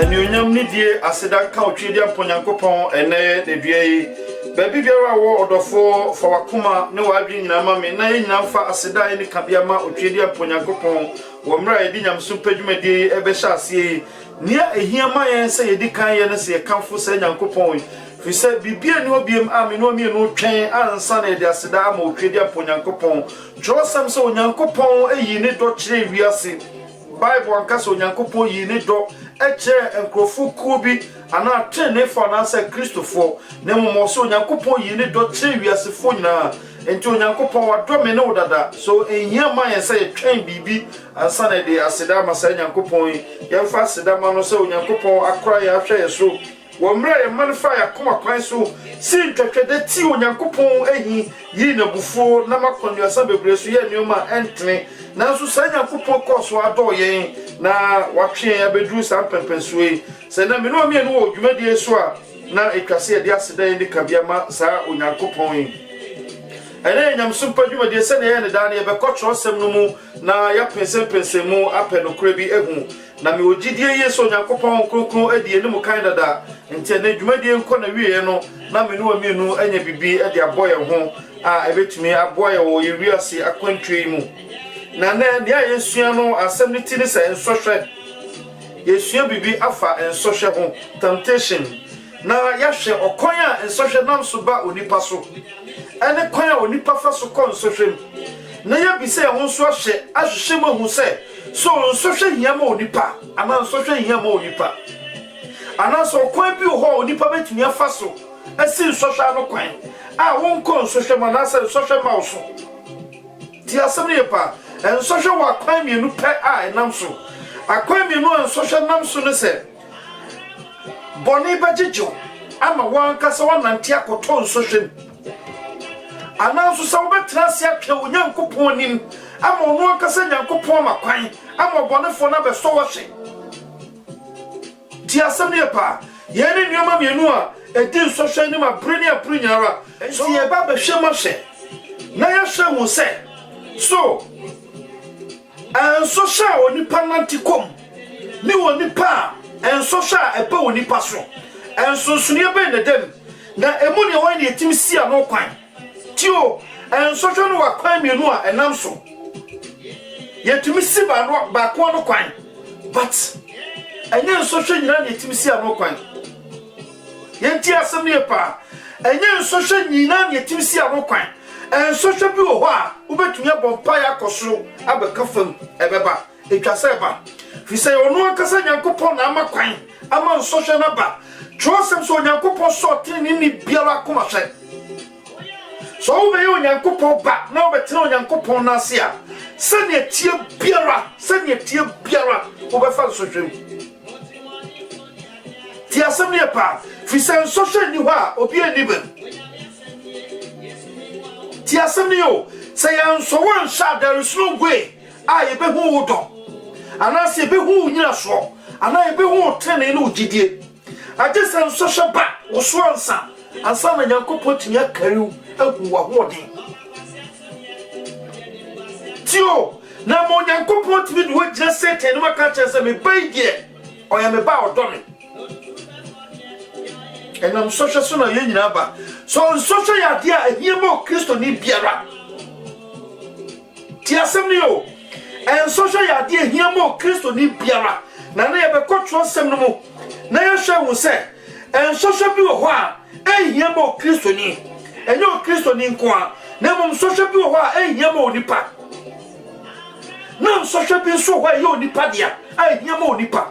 Anuonyam ni die aseda ka otwe dia mponyankopon ene de due baby biara wo odofo fa wakoma ne wadwe nyina ma me na nyina fa aseda ni kabia ma otwe dia mponyankopon wo mra edi nyamso padwumadi ebe hya ase nia ehia ma yen se yedi kan ye ne se kanfo se nyankopon fi se bibia ni obiem ame no mi no twen ansa na de aseda ma otwe dia mponyankopon josam se onyankopon eyi ne do kire wiase Bible ankasa onyankopon yi ne do eche enkrofo kubi ana tene fa na se Kristofo ne mo so onyankopon yi ne do kire wiasefo nyina enti onyankopon wa do me ne odada so ehia ma yen se twen bibi ansa na de aseda ma se nyankopon ye fa aseda ma no se onyankopon akora ya hwe yeso wo mra ye manfa ya koma kwan so sin twetwede ti onyankopon ehi yi na bufo na makonwa sa bebre so ye nioma entene nanso sa nyankopon koso ado ye na watwe ya bedru sa pempensuwe se na me no mi enu odwumadi so a na etwase de aseda ndi kabiama sa onyankopon ene nyamso padwumadi se na ye ne dan ye be kotro sem no mu na ya pense mu apenokre bi ehu na me ogidie yeso onyankopon kronkron adie ne mu kan dada enti na dwumadi enko na wiye no na me no amienu anya bibi e de aboye ho a ebetumi aboye wo ye wiase akwantwe mu na dia yesua no asem ni tini se ensohwe yesua bibi afa ensohwe ho temptation na yahwe okon a ensohwe nam so ba onipa so ene kwan a onipa fa so kon ensohwe na ya bi se ho so ahwe ma hu se so ensohwe hia ma onipa ana ensohwe hia ma onipa ana so kwan bi ho onipa betumi afa so esi ensohwe no kwan a won kon ensohwe ma na se ensohwe ma so ti asem ne pa ensohwe wa kwan mienu pe a enam so akwan mienu ensohwe nam so ne se boni bajejo ama wan kasa wanante akoto ensohwe ananso sa wobetra se atwa onyankopon nim ama ono kasa nyankopon makwan ama bonefo na be so wo hwe ti asem ne pa ye ne nioma mienu a edi ensohwe nim abreni aprunyara so ye ba be hwe ma hwe na ya hwe wo se so ensohwe onipa nantikom ni onipa ensohwe ebe onipa so ensonsunie be ne dem na emu ne wan ne etimsi a no kwan tio ensohwe no wakwan mienu a enam so yetimsi ba no ba kwa no kwan but enye ensohwe nyina ne etimsi a no kwan yenti asem ne pa enye ensohwe nyina ne etimsi a no kwan ensohwe bi wo ho a ubetumi abompa ya kosoro abeka fam ebeba etwase ba fi se ono akasa nyankopon na amakwan ama ensohwe na ba twosem so nyankopon so tin ni biara koma hwe so wo be nyankopon ba na wo betina nyankopon na ase a se ne tie biara wo be fa ensohwe ti asem ne pa fi se ensohwe ni ho a obi ani be ti asem ne yo say so one shot there is no way I be who do ana se be who nyina so ana be who tene no gidie I just am social back wo so ansa ansa na nyankopon timi akariu agu wa hoden tio na mo nyankopon timi do gina satan no ka cha se me bai die oya me ba odo me enam social so na ye nyina ba so social ya dia ehie mo Kristo ni biara ti asem ni o en social ya de ehia mo Kristo ni biara na na ye be kotro asem no mo na ye hwe wo se en social bi wo ho a ehia mo Kristo ni enyo Kristo ni nko a na mo social bi wo ho a ehia mo onipa na social bi so ho a ye onipa dia ehia mo onipa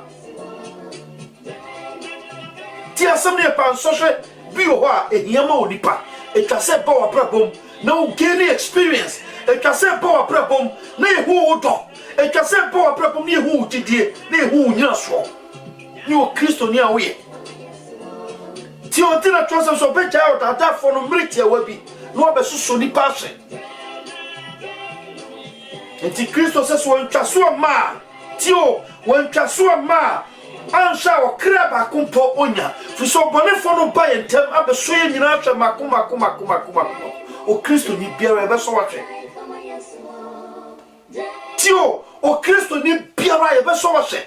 ti asem ni pa social bi wo ho a ehia mo onipa etwase ba wa brabom na o gain experience etwase ba wa brabom na ehu do etwase ba wa brabom na ehu gidie na ehu nyina so ni o Kristo ni awe ti o tina twose so be ja o tata fo no mriti awabi na obesuso ni pashe enti Kristo se so ntwaso ma ti o wantwaso ma ansha o kraba kumpo onya fu so bonefo no ba yentem abeso ye nyina hwe makoma o Kristo ni biara be so wahwe tio o Kristo ni biara ye be so wahwe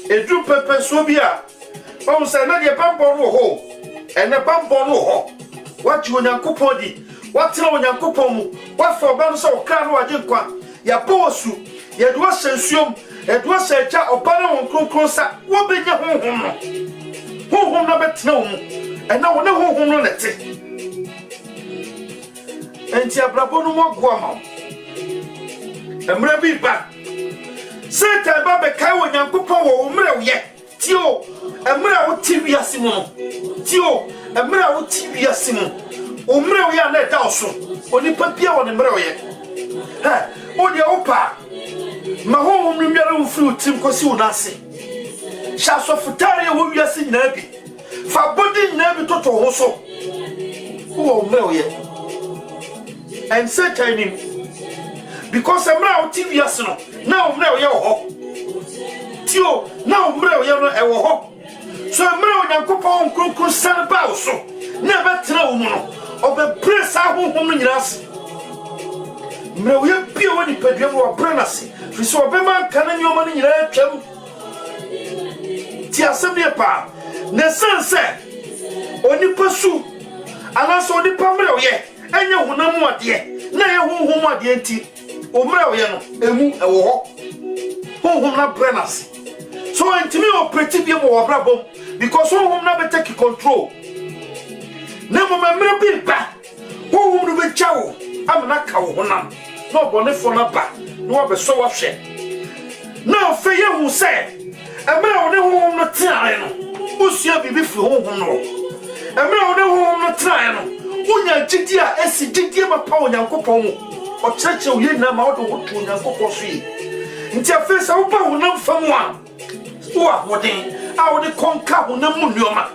Edu pepe so bia. On say na de bambo no ho. Ene bambo no ho. What you Onyankopon di. What na Onyankopon mu. What for ban so kra no agye kwa. Ya bosu. Ya do sensuom. E do secha obana won kronkron sa. Wo benya honhom no. Honhom na betena wo mu. E na wo ne honhom no nete. Enti abrabo no mo go ama. Emre bi ba. Satan ba be kai Onyankopon wo umre wo ye. Tio, emre wo TV asimo no. Tio, emre wo TV asimo. Umre wo ya na da oso. Onipa bia wo ne mre wo ye. Ha, o de opa. Ma honhom no miara wo firi tim kosi wo nase. Sha so futare wo wiase nyina bi. Fa body nyina bi toto ho so. Wo umre wo ye. And Satan him. Because emre wo TV asino. Na umre wo ye ho. Tio, na umre wo ye no e wo ho. So emre Onyankopon kronkron san ba wo so. Na betena wo mu no. Obe press ahonhom no nyina ase. Mre wo ye bia wo ni padua wo prenase. Fi so obe man kan nyoma no nyina atwam. Ti asem ne pa. Ne sense. Oni pasu. Ana so oni pamre wo ye. Enye honam ade. Na ye honhom ade nti. Omre wo ye no emu e wo ho. Honhom na prenase. So intimi operate bia wo brabom because honhom na be take control. Na mo memre bi ba. Honhom no be chawo. Amna ka wo honam. No bone for na ba. No be so wa hwe. Na fe ye hu se. Emre wo ne honhom no tiare no. Usua bibi fi honhom no. Emre wo ne honhom no tiare no. Unya gidi a esi gidi ma pa Onyankopon mu. O cheche wo ye na ma wo do wo to Onyankopon so yi. Nti afi se wo ba honam fam a. Wa woden a wo de konka honam mu nyoma.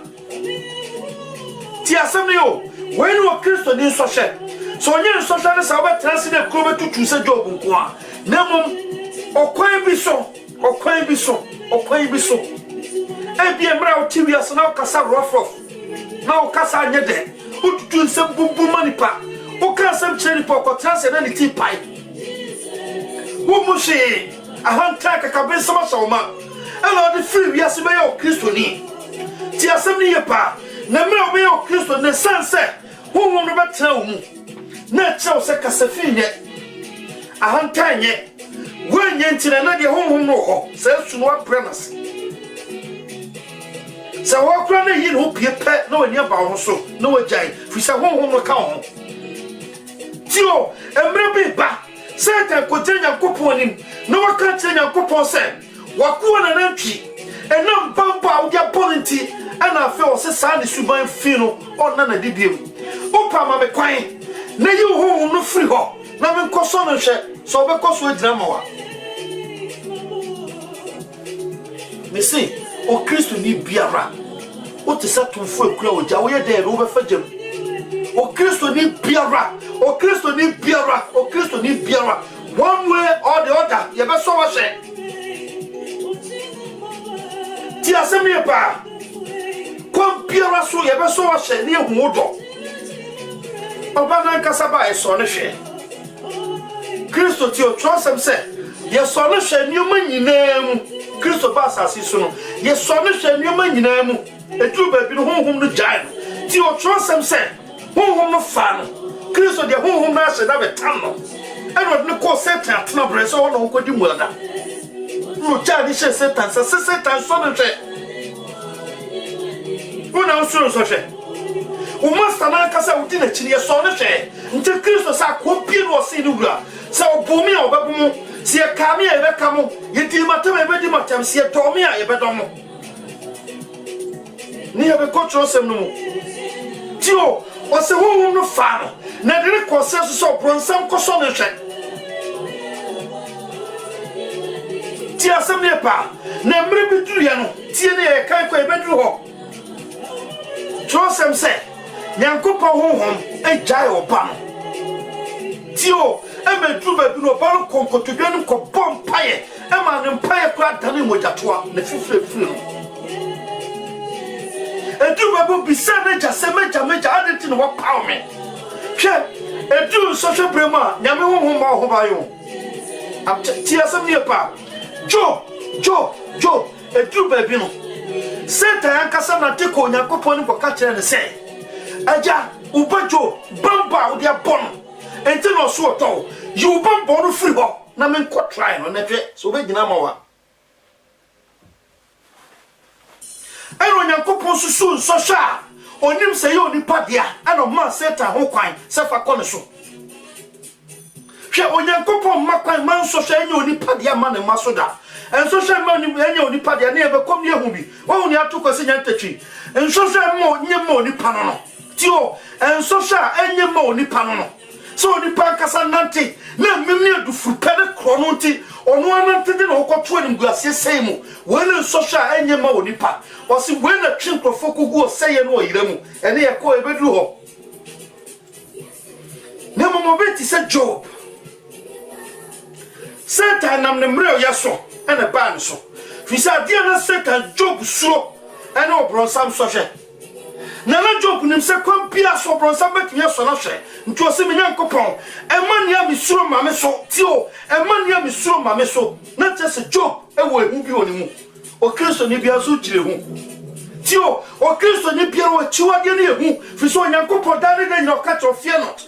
Ti asem ne yo. We no Kristo ni so hye. So onye so hye ne sa wo betrase na kuro betutu se job nko a. Na mom okwan bi so. E bi emra o ti wiase na o kasa rough. Na o kasa anye de. O tutu se bumbu manipa. O kasa mcheri po ko trase na ni ti pai. Wo mu she ahanta ka kabesa ma shawma. Ela de free wiase be yo Kristo ni. Ti asem ni ye pa. Na me o be yo Kristo ne sanse. Wo no betena wo mu. Na chew se kasafi nye. Ahanta nye. Wenye ntine na de honhom no ho. Se sunu aprenas. Se wo kra na yin ho pie pe na wani aba ho so. Na wajai. Fi se honhom no ka ho. Tio, emre bi ba. Satan ko tenya Nyankopon nim. Na waka tenya Nyankopon se. Wakuwa na nantwi. Enam bamba wo dia politi. Ana afi o se sa ne suban fi no. Onna na dibiem. Opa ma me kwan. Na yi honhom no firi ho. Na me nkoso no hwe. So be koso adina ma wa. Me say, o Kristo ni biara. O te sa tumfo ekura o ja wo ye de ro be fagem. O Kristo ni biara. One way or the other, ye be so wa hye. Ti asem ye pa. Kom biara so ye be so wa hye ne hu odo. Oba na nkasa ba e so ne hwe. Kristo ti o trosem se ye so ne hwe nyoma nyina mu. Kristo ba asasi so no ye so ne hwe nyoma nyina mu. Etu ba bi no honhom no jai no. Ti o trosem se honhom no fa no. Kristo de honhom na hye da betam no. Eno ne ko Satan atena bre so no ko di mulada. No jai ni hye Satan se Satan so ne hwe. Una so hwe. O master na kasa udi na chiri ye so ne hwe. Nti Kristo sa ko pie no se ni wura. Sa obomi a obabumu se ye kame a ye bekamo ye di matam e be di matam se ye domi a ye be domo. Ni ye be ko trosem no mu. Tio, o se honhom no fa no. Na de ko se so bronsam ko so ne hwe. Ti asem ne pa. Na mre biduru ye no. Tie ne ye kan ko e beduru ho. Trosem se Nyankopon honhom e jai oba no. Tio, e me dru ba bi no ba no konkotodwa no ko bom paye. E ma ne paye kura dane mojatoa na fifre no. E dru ba bo bisa na jase meja adenti no wa paw me. Hwe, e dru so hwe brema, nyame honhom ba ho ba yo. Am ti asem ne pa. Jo, Job e dru baby no Satan ankasa na teko Onyankopon ni kwa kire ne say aja uba Job bamba odi abon enti no so oto you bamba no free ho na men ko try no na hwe so be gina mawa ai Onyankopon susu so sha onim se yo nipa dia ana ma Satan ho kwan se fa ko ne so hwe Onyankopon makwan man so hwe enye onipa dia ma ne maso da enso hwe ma ni enye onipa dia na e be kom ne hu bi wo ni atoko se nyantatwi enso hwe ma onye ma onipa no tio enso hwe enye ma onipa no so onipa kasa nante na mimi adufu pede krono nti ono anante de no koto ni guase sei mu we ne enso hwe enye ma onipa wasi we na twinkrofo kugu oseye no oyiremu ene ye ko ebedru ho na mo beti se Job Satan nam ne mre yaso ene ban so fisa dia na Satan Job suro ene obronsam so hwe na Job nim se kwampia so obronsam betime so na hwe nti o se me Nyankopon emania mi suro mame so tio emania mi suro mame so na tese Job ewo ehu bi oni mu o Kristo ni bia so kire hu tio o Kristo ni bia wo chiwade ne ehu fisa Nyankopon dane de nyoka to fear not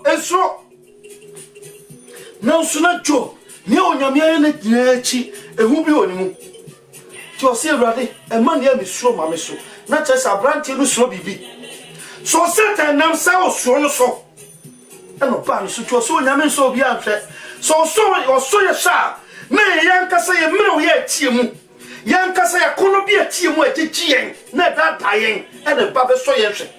ensro na usuna Job ni onyame ene ginachi ehu bi oni mu ti o se Awurade e man ya mi suro ma me so na chesa branti no suro bibi so Satan nam sa o suro no so eno ba ni so ti o so onyame so obi anhwe so ye sha na yankasa ye mire o ye tie mu yankasa ya kono bi atie mu ajeji yen na da yen ene ba be so ye hwe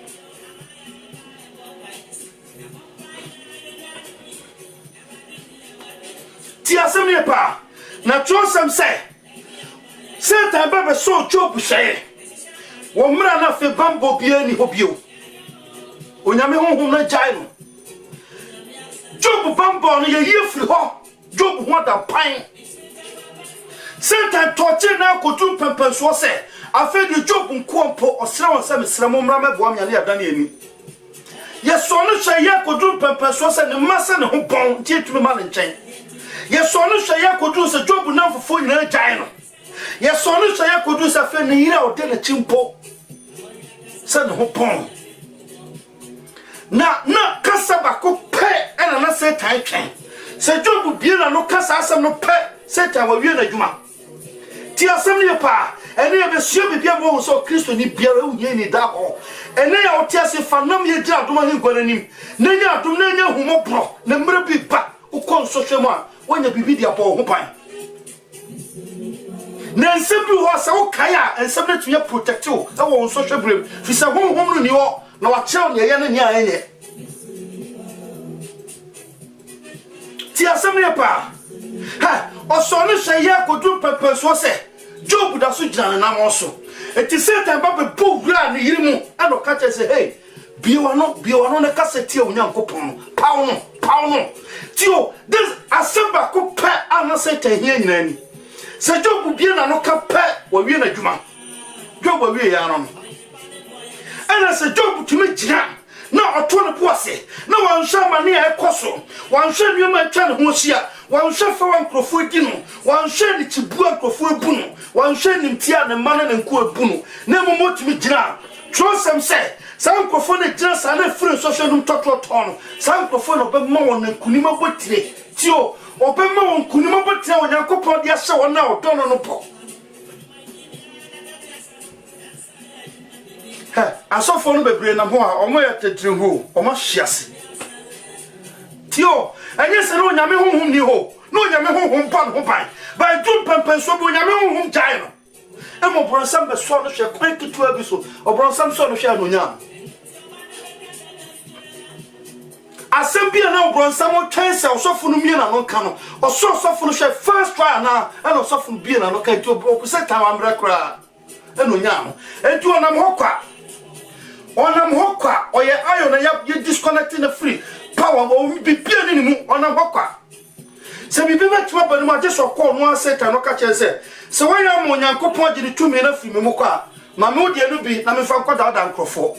ti asem pa na trosam say Satan baba so Job say wo mra na fe bambo bia ni hobio onyame honhom na jai no Job bambo no ye yefri ho Job ho da pan Satan torture na kotu pempen so say afa di Job nkompo osra won say mesra mo mra mebo am ya na dan ani ye so no hye ye kotu pempen so say ne masa ne ho bon ti etumi ma ne nchen ye so no hye ye kotu say Job na fofo nyina jai no ye so no hye ye kotu say fe ne yira o de na chimpo say ne ho bon na kasa ba ko pe ena na Satan twen say Job bia na no kasa asem no pe Satan wa wie na djuma ti asem ne pa ene ye be sio bibia mo so Kristo ni biara unye ni da ho ene ya oti ase fanam ye gira adoma he gwananim na nya adom na nya humobro na mra bi ba ukon so hwemu a wonya bibi dia bo ho pan na nsem bi ho sa wo kai a nsem na tuye protect wo e wo so hwebrem fi sa honhom no ni ho na wa chew ne ye na ni ayenye ti asem ne pa ha oso no hye ye kodu pepe so se Job da so gina na mo so eti Satan ba be bo wura ne yirimu ano ka che se hey biwa no na kaseti Onyankopon pawo no tio this asamba ko pa ana Satan hia nyina ni se Job bia na no ka pa wa wie na djuma Job wa wie ya no ana se Job tumi gina na oto ne poase na wansha mane e koso wansha nneoma atwa ne ho hia wansha fa wankrofo di no wansha ni tibu ankrofo ebu no wansha ni mtia ne mane ne nko ebu no na momotumi gina trosem se sankrofo ne gina sa na firi social num tototo no sankrofo no be ma won nkunima botire tio obe ma won nkunima botire Onyankopon dia hye won na odono no po asofo no bebre na ho a omo ya tetire ho omo hyiase tio enye se no Onyame honhom ni ho no Onyame honhom pa no ban ba dum pempen so bo Onyame honhom jai no e mo bronsam be so no hwe kwan kitu abi so obronsam so no hwe anonya asem bia na obronsam o twen se osofo no mie na no ka no osofo no hwe first try na e no osofo bia na no ka tu o se ta wa mra kra anonya no etu onam hokwa oye ayo na ya disconnecting the free power o bibia ni mu onam hokwa se bibia tuma banu ma je so ko no Satan no ka chense se wanya mo Onyankopon gidi tumi na free mu kwa ma me odi anu bi na me fa nkoda da nkrofo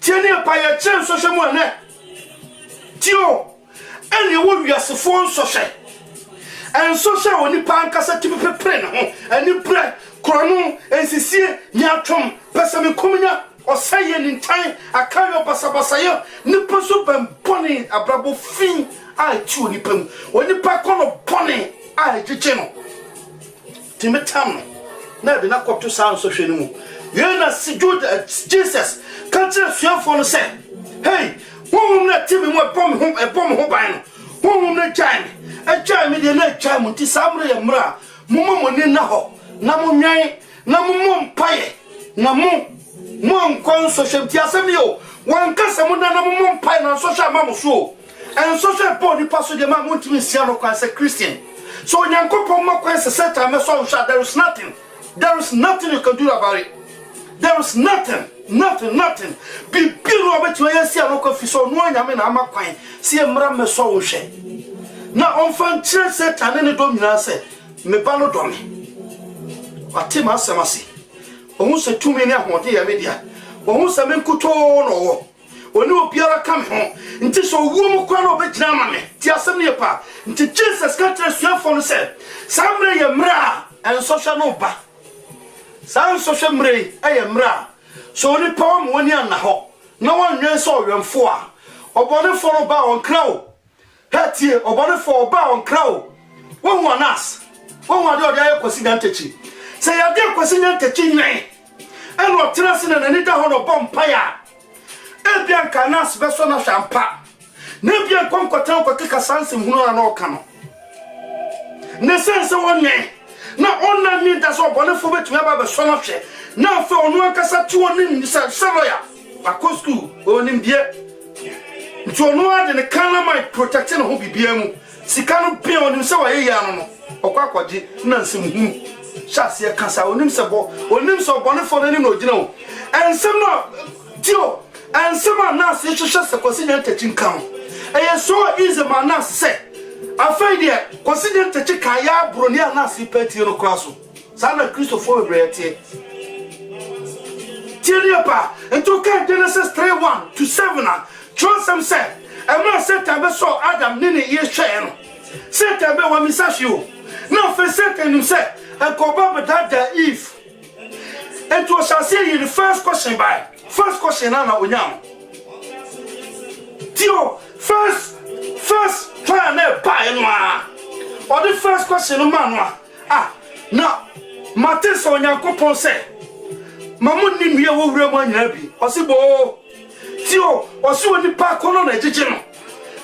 tieni pa ya chen so hwemu ene tio ene wo wiasefo nsɔhwɛ ensɔhwɛ oni pankasa tipe pepre ne ho ani bre krono ensisie nyatwom pesame komunya osaye ni ntan akayo basabasaye nipa so bempone abrabo fin a ti oni pam oni pa kono bone a jeje no timetam na de na kopto san so hwe ni mu yena sijud Jesus kantre suafo no se hey won na timi mu ebom ho ban no won na jai me de na jai mu ti samre ya mra mo ni na ho na mo nwan na mo mpaye na mo nkon so hwemti asem yo wan kasa mo na mo mpaye na so hwa ma mo so en so hwe po ni paso de ma mo ntimi sia no kwan se Christian so nyankopon ma kwan se Satan me so hwa there is nothing you can do about it. There is nothing be biru obetu sia no kwa fiso no anyame na amakwan se mra me so hwe na onfan kire Satan ne do nyina se me ba no do me atima asemase ohun se tumi ne ahode ya media ohun se me nkuto no wo oni obiara kam ho nti so wo mu kwa no obegina ma me ti asem ne pa nti Jesus ka tra suafo no se samre ye mra en social no ba san social mre aye mra so oni pa mo ni ana ho na wanwen so owemfo a obone fo no ba on krawo hatie obone fo ba on krawo wo hu anas wo hu ade ode aye kwasi gantachi se ya de kwasi gantachi nwen eno trase na nani da ho no bompa ya ebian kanas beso na champa na bian konkotan kokeka sanse hunu na no ka no ne sense wonwen na onna mi da so bone fo betumi aba be so na hwe na fa onu akasa ti onim ni sa lawyer akosku onim bie nti onu ade ne kana mai protecting ho bibia mu sika no bia onim se wa ye ya no okwakoje na nsem hu shase kasa onim se bone fo na ni no gina o ensem no tio ensem na se hwehwe se kwasi nya tachin kan eye so easy man na se afaidia consider te chika ya broni anasi peti no kwaso sana Christopher Brete Tierpa ento ka Genesis 3:1 to 7 Tronsam said ema Satan be so Adam nini ye hwe no Satan be wa misahio na fe Satan nim say enkoba be dada Eve ento shall you the first question na onyam tio first try na buy no or the first question no man no na Matis onyankopon say mamu ni nwie wo wura mu anyina bi osibo tio osi oni pa kono na jeje no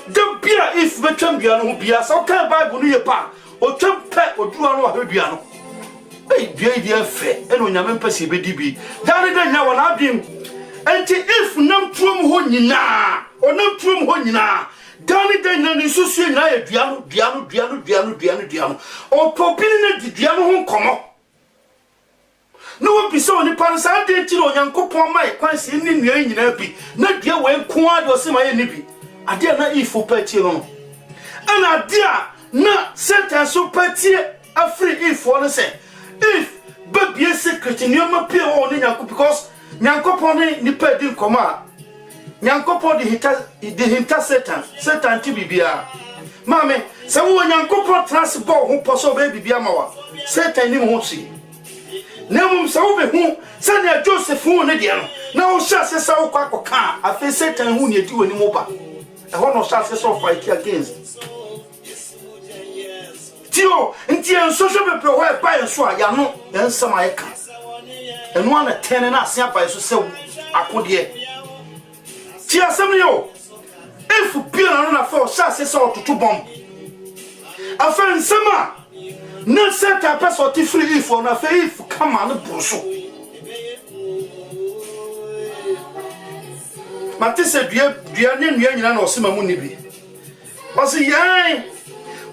de bia if betwam bia no bia so kan Bible no ye pa o twempe odua no ahwedua no bia dia fe eno nyame mpase be di bi dane da nya wona abim enti if nam tuom ho nyina onam tuom ho nyina dane da nya ni susu nyina ye dua no o popini na dua no ho komo no bisa oni pansa de ti no nyankopon mai kwanse ni nua nyina bi na dua we nko ade osema ye ni bi ade na ifo pati no ana ade na Satan so pati afri ifo no se if baby secret ni ma pie ho ni nyankopon because nyankopon ni padi nkoma nyankopon de hinta Satan ti bibia mame se wo nyankopon transport ho poso be bibia ma wa Satan ni mo chi Nemum sawo be hu sanya Joseph hu ne de no na wo sha se sawo kwa koka afi Satan hu ne edi wani mo ba e ho no sha se so fight against tio nti en so so be pro ho e ba en so ya no en sama e ka enu ana tene na asia ba so se akode ti asem yo if pia na fa sha se so tutu bomb afa nsema na Satan person ti free if on afa if come on bruso matise dua ne nua nyina na osema mu ni bi osi yan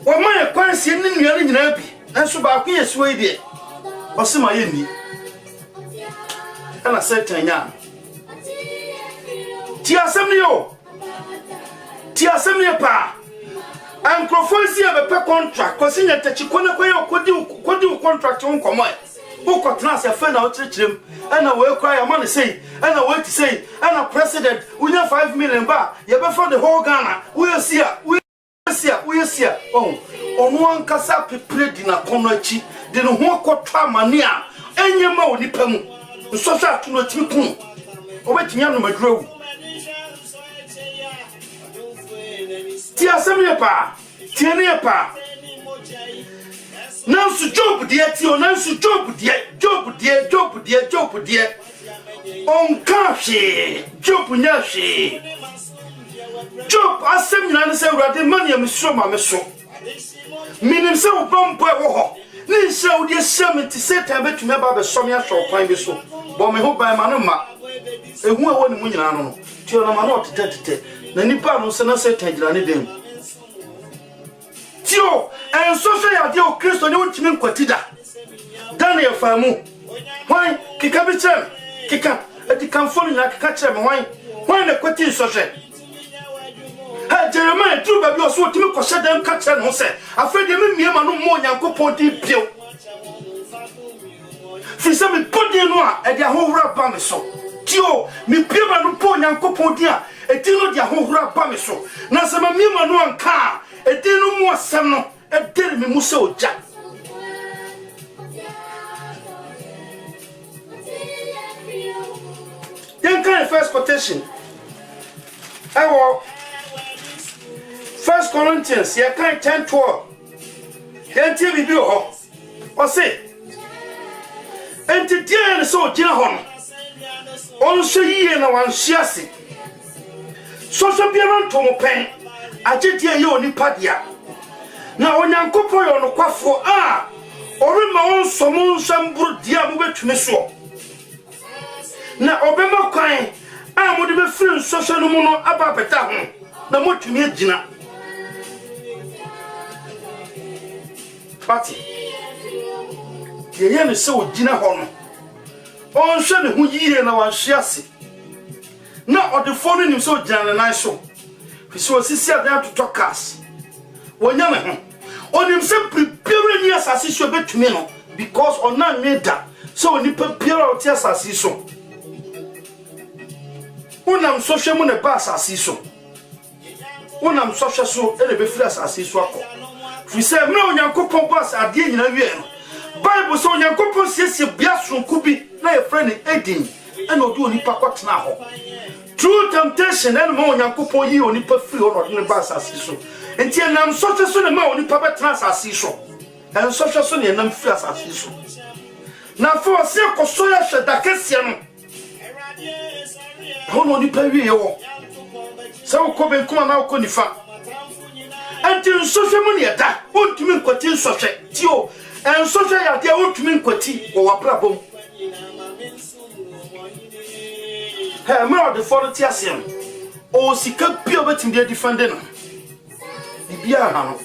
wo ma e kwanse ne nua ne nyina bi enso ba ko yesu e de osema ye ni ana Satan nya ti asem ni pa Ankrofo si e be contract kwasi nya tachi kone kwaye kodi contract on komo Who got trans a friend out to him, and a way cry a money say, and a way to say, and a president, we have 5 million bar, you before the whole Ghana, we'll see ya, we'll see ya. Oh, on one cassa prepared in a cornerchi, didn't walk tramania, and your mouth nipum, so shall to not you. Wait, young Madro. Tia Samiapa, Tianiapa. Nansu Job dear, Tio Nansu Job dear. On Kashi, Job Nashi. Job, I send you answer rather money, I'm so my so. Meaning so bomb boy. Then so dear 70 set I bet to me about the Sonia shop, find so. But me hope by Manoma. A woman when you know, Tio Namanot, the Nippon Sana said, Tangerine. Tio, and social idea Christo no team quatida. Daniel Famu. Why, Kikabicham, Kika, at the Camphor like catcher, why the quatin social? Jeremiah, two baby was what you could them catcher and say, afraid you mean no more than Copoti Pio. For some body noir at their whole rap bamiso. Tio, me Pima no pony and Copodia, a deal of their whole rap bamiso. Nasama Mima no one car. A dinner more summer, a dinner me muso jack. Then kind of first quotation. I will 1 Corinthians, you can't 10:12. Then tell me, or say, and to dear so dear hon. Also, ye and one shiasi. So shall be around to pen. I did hear you on Padia. Now, when you go for your quaffo, or my own summon some good diable to me so. Now, Obama crying, I would be free social mono about the town. No more to me, Gina. Patty, the young is so Gina Horn. On Sunday, who ye and our shiasi. Now, or the phone him so Jan and I so. So he said there to talk us. When you on himself preparing yes as he should be to me because on not made that. So when you prepare out yes as he so. When I'm social moon a bass as he so. When I'm social so any fresh as he so. We say no young couple pass at the end of the year. Bible so young couple says your bias could be like a friend in 18 and not do any packet now. True temptation and more young couple you only put free or not in the bass as so. And till I'm such a son of my only papa trans as so. And such a son and I'm fierce as so. Now for a circle so I said that Cassian. How only pay you? So come and come out conifa. Until social money at that, won't mean quitting social tio and social idea won't mean quitting or a problem. Her mouth the 40 years, or she can't be over to their defending. The Biano.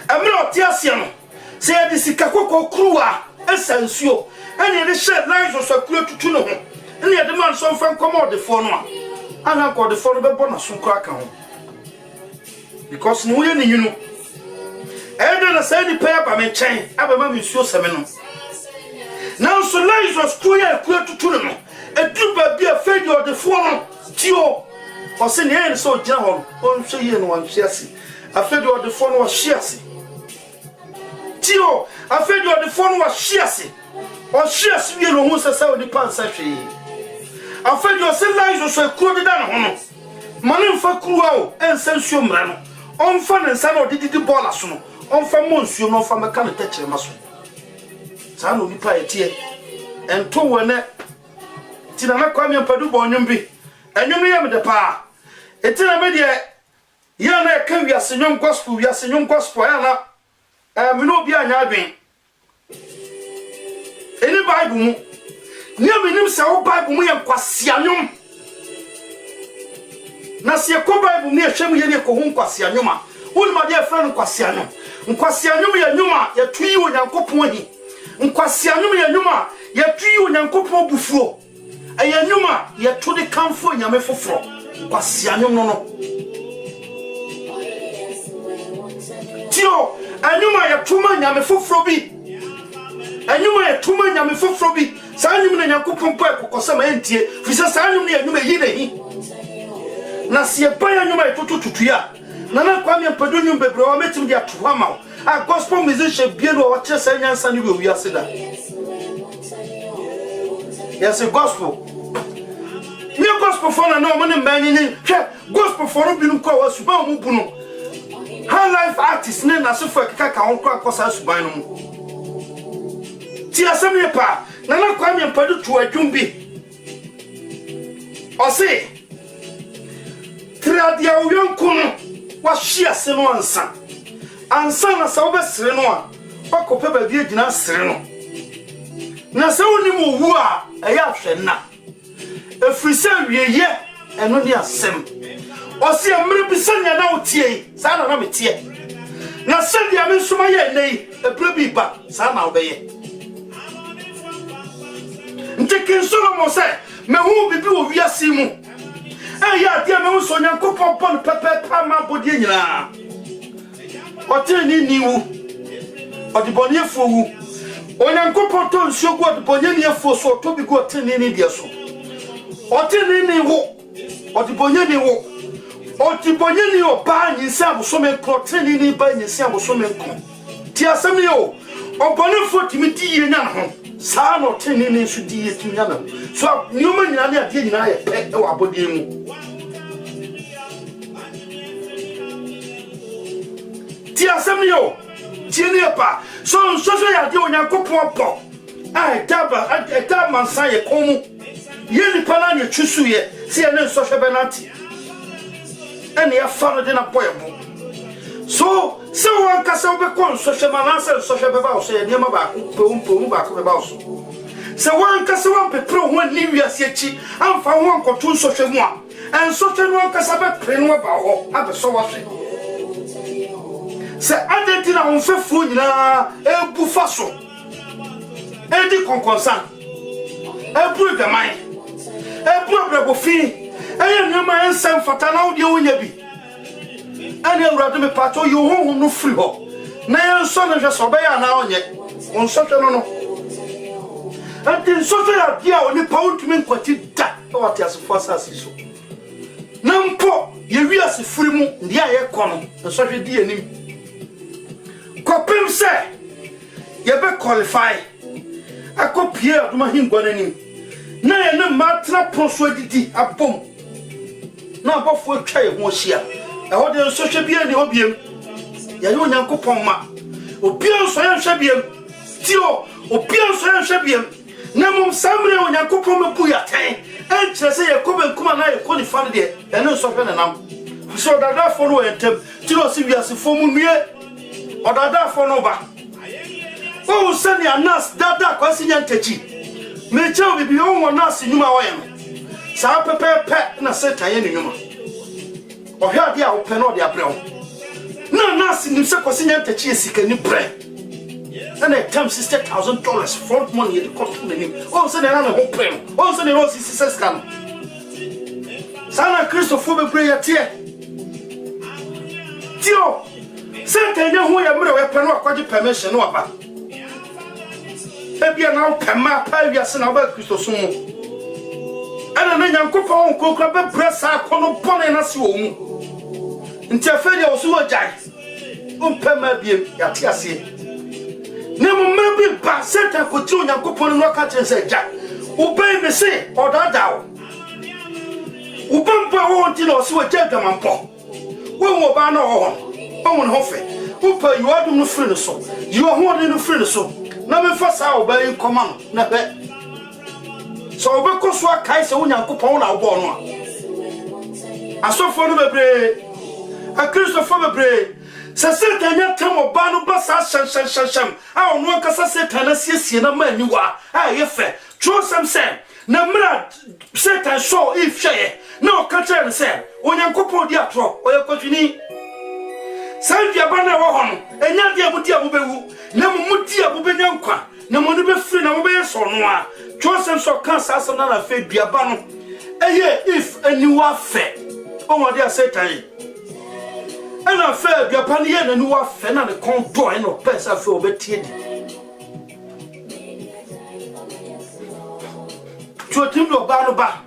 I'm not Tiasiano. Say this is Kakoko Crua, Essensio, and the shed lines was a clue to know. And the other man some from come out the phone. And I got the phone of a bonus from Krakow. Because no one you know. I don't say the pair by my chain, I remember you so seminal. Now so lies was clear to know. A duper be a failure of the phone, Tio, or send here so general, on say and one chassis. A failure of the phone was chassis. Tio, a failure of the phone was chassis. Or chassis, you know, who's a 70 pounds actually. A failure of the lies was a crowded down. Manin for Cruel and Sensuum Rano. On fun and son did the ball as soon. On for months, you know, from a kind of touch a muscle. Son will be piety and two when that. Tina kwame mpadu bonyumbi enwum yam de pa etina me de ya na ka wi asenyon gospel ya na me no bi anya adwen eni bible mu ni aminim se wo bible mu ye kwasianwum na se ko bible mu ye hwem ye ne ko hu kwasianwum a woni ma de friend kwasianwum ye nwuma ye tuyi onyankopon hi kwasianwum ye nwuma ye tuyi onyankopon bufuo Ayanuma, ye to the comfort yame for Quasianum no. Tio, Anuma, ya tuma yame for frobi. Anyuma e tuma nyame foforo bi saa anyum na Nyankopon pa kokosama entie fi saa anyum na anyuma yi na hi na se pa anyuma e tututuya na na kwa me mpado nyum bebre wa metim dia to ama a gospel musician bie no wa kire saa nyansa ni we wiase da yes gospel me gospel for na no mo ne mbanye ni hwe gospel for no bi no kwa wa suba mu bu no high life artist ne na so for kaka won kwa kosa suban no mu ti asem ye pa na na kwa me mpado to adwum bi o se tradia uyonku no wa hia se no ansa na sa obesere no a okope ba bi agina sere no na se woni mu wu a eya hwe na efrise wieye eno ni asem o se emre bi sanya na otie sa na metie na se dia me nsoma ye nei ebre bi ba sa na obeye ntekin Solomon se me hu bibi wo wiase mu eya dia me hu so Nyankopon pon pepe pa ma bodie nyina oteni niwu odiboni efowu Onyankopon to nsuogu odiboni ni efo so to bi go oteni ni dia so oteni ni wo odiboni ni wo odiboni ni oba nyinsa abosome kroteni ni ba nyinsa abosome nko ti asem yo oboni fo timi di ye nya ho saa no oteni ni so di ye timi nya na so nyoma nyina ne ade nyina ye pe e wa bodie mu ti asem yo tieni pa so ya de Onyankopon po ai daba mansa ye komu ye ni pana ne twisu ye se ye ne so hwe benati ene ya fa no de na boye bo so se won ka se obe kon so hwe manasa so hwe be ba o se ye ma ba ko pe ba ko be ba o so se won ka se won pe pro won ni wiase achi amfa won koto so hwe mu a en so hwe no ka sa be pre no ba ho abe so wa hwe se adentina on fait fou nyina e bufa so e di konkonsan e buru de mai e buru brebo fi e ye nyama ensem fata na odi wonya bi ani awurade me pato yo honhom no firi ho na ye so na hwe so be ya na onye on so hwe no antin so so ya dia oni pa untumi nkwati da what as for so nampo ye wi asifiri mu ndia ye kono so hwe di anim kopim se ye be qualify akopie aduma hingwana nim na ye ne matra ponso adidi abom na abofo atwa ye ho hia e ho de so hwe bia ne obiem ye ye Onyankopon ma obiem so ye hwe biem tio obiem so ye hwe biem na mum samre Onyankopon mebu ya ten enche se ye kobe kuma na ye qualify de ye ne so hwe ne nam so dada for no entem tio si wiase fo mu nue odada for no ba o send ya nas dada kwasi nyantachi me che obibi o won nas nyuma wo ye no sa pepepe na setan ye nyuma o hwa dia o pe no dia brɛ na nas nim se kwasi nyantachi esika ni brɛ and a time $60,000 front money the cost to him o se na ho pre no o se na o sisi seskan sana Christopher be pray ya tie tio Satan ye hu ya mre we pe no akwaje permission no aba ebia na pema pa wiase na ba Kristo so mu ana na Nyankopon kokra be bresa akono bone na se wo mu nti afeli o so wajai pema biem ya ti ase ne mo mre bi ba Satan ko ti Nyankopon no ka tense ja ubei me se odadawo ubampo wo ti no so wajai gamampo wo mo ba na ho won ho fe upa you adum no free no so you ho de no free no so na me fa sa oba nkoma no na be so oba koso akai se Onyankopon na obo no a asofo no bebre a Christopher bebre se Satan ya tem oba no ba sa shan a ono akasa Satan na siesie na maniwa a ye fe tro sam se na mra Satan so if shey na o ka tell se Onyankopon di atro o ye kwatwini Sandia bana wo hono enya dia mudi abubewu na mudi abubenya nkwa na mo ne be free na mo be so no a Joseph so kan sasa na na fe duaba no eye if aniwa fe o mo dia Satan ana fe duaba ne ye na aniwa fe na ne kon do e no pesa fe obetie di nti otim do ba no ba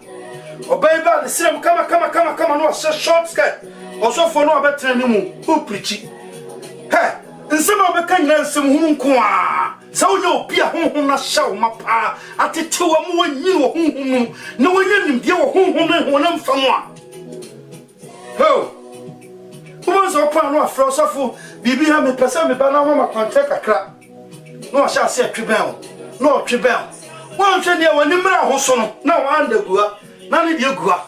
obey ba the same kama no short skirt osofo no obetre ni mu o preach nsema obeka nyina nsem hunu nko a sa wonya obi a honhom na hyaw mapa atetewa mu wanyini wo honhom na wonya nimdie wo honhom na honam fam a ho kuma so pa no afro osofo bibi ha me pesa me ba na ho ma kwante kakra no hya se atwebel no twebel wan hwe ne wani mra ho so no na wan dagua na ne die gua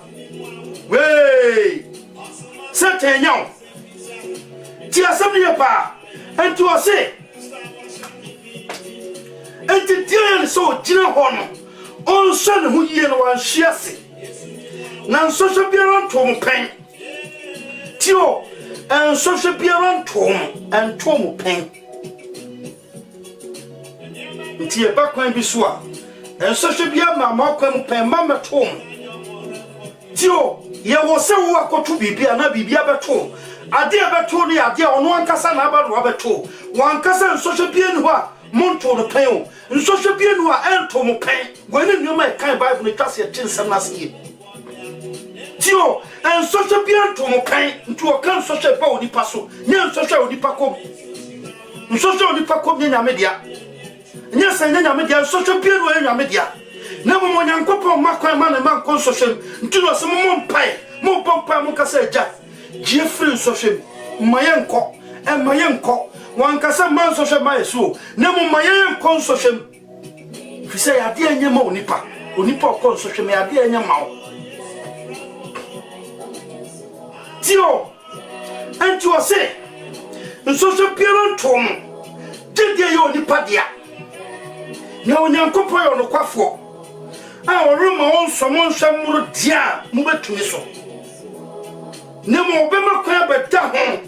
wey setenyaw ti asem ne pa enti o se enti dia so gina ho no on so ne hu yie no wan hyiase na nso so biara ntom pen tio enso so biara ntom pen nti e bakwan bi so a enso so biara ma makwan pen ma metom tio ye wo se wo akotu bibia na bibia beto ade beto ni ade ono ankasa na aba no beto wankasa nso so bia ni ho a monto no pen o nso so bia ni ho a ento mo pen gwani nyoma e kan bible ni twase tinsam na se tio enso so bia ento mo pen nti o kan so so ba oni paso nye nso so oni pakom nso so oni pakom nye nyamedia nye sanye nyamedia nso so bia no nyamedia na mo nyankopon makwan ma na man konsoshem nti no se mo mpai mo pompa mo kasa eja gie free soshem mayenko mayenko wan kasa man soshem ma yesu na mo mayen konsoshem fi se ya de anya ma onipa konsoshem ya de anya ma tio anti o se nsoshem piero ntom de de yo onipa dia na onyankopon yo no kwafo oruma on somo nshamuru dia mu betumi so nemo obema kwan beda ho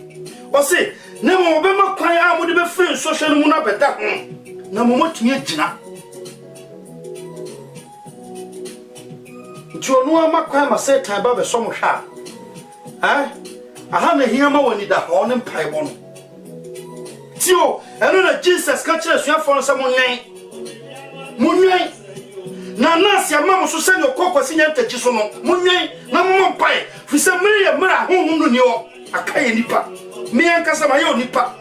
o se nemo obema kwan a mu de be free social mu na beda ho na mo motumi agina nti onu amakwan ma setan ba be so mo hwa aha na hiama woni da ho ne mpai bo no tio eno na Jesus ka kire suafo no se mo nwen na nasi amamo so sene okokwasi nyantachi so no munwen na mompai fise mmere ya mra honhum no ni o akaye nipa me yankasa ma ye onipa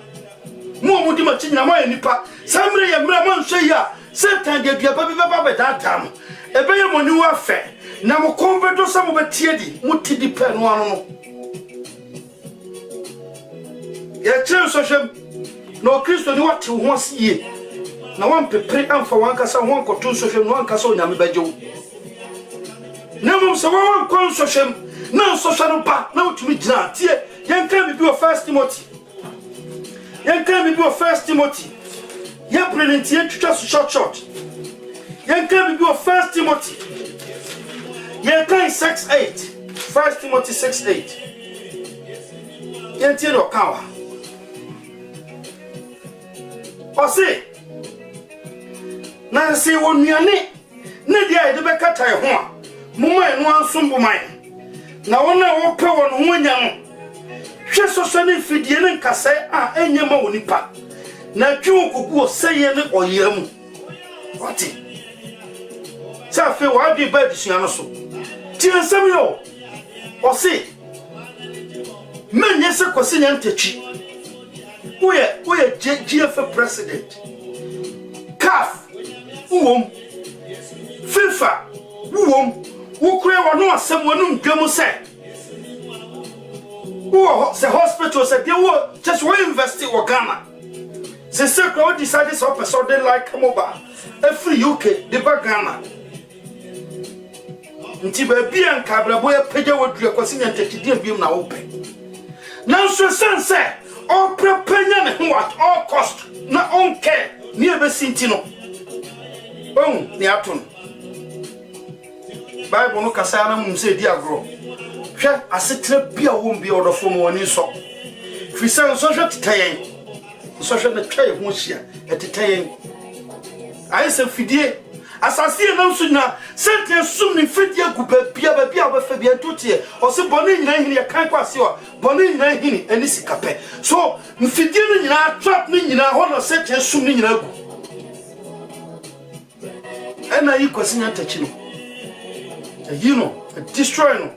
mo mudi ma chinyina ma ye nipa samre ya mra ma nso ya setan de dua ba be datam ebe ye moni wa fe na mo konvedo sa mo betie di muti di pe no ano no ya chen so hwem no Kristo ni wate ho asiye na wan pepre amfa wan kasa wan koto so hwem no wan kasa onyame bagyew na mum se wan kon so hwem na so hwano pa na utumi gina tie yen kan bi 1 Timothy yen kan bi 1 Timothy yen prelentie twitwa so short yen kan bi 1 Timothy yen kan 6:8 1 Timothy 6:8 yen tie do kawa o se na se wonuane na dia de be katai ho a momai no ansombo mai na wona wo pe wo no honya no hwe soso ne fidie ne nkasai a enyema wonipa na twu kogu oseye ne oyam oti sa fe wa bi ba disua no so ti nsem yo o se menye se kwose nyantachi oye GF president CAF uwom FIFA uwom ukure wono asem wonu dwam se wo se hospital se de wo just we invest in Ghana se se ko decide so person dey like come over every UK de ba Ghana nti ba bia nka brabo ya pagya wodua kwasi nyantakidie biom na wo pe nanso sense o prepare ne ho at all cost na on care ni ebe sinti no ni aton Bible no kasa na mum se di agro hwe asetre bia wo mbi odofo mo woni so fisan so hwe tetayen so hwe na twa ye ho hia etetayen ai se fidie asase na nso na sente sum ni fidie guba bia ba bia ba fa bia totie o se boni nyina hini ya kan kwase o boni nyina hini eni sikape so mfidie no nyina trap ni nyina ho no sente sum ni nyina gu ena yi kwasi nyantachi no You know, destroy no.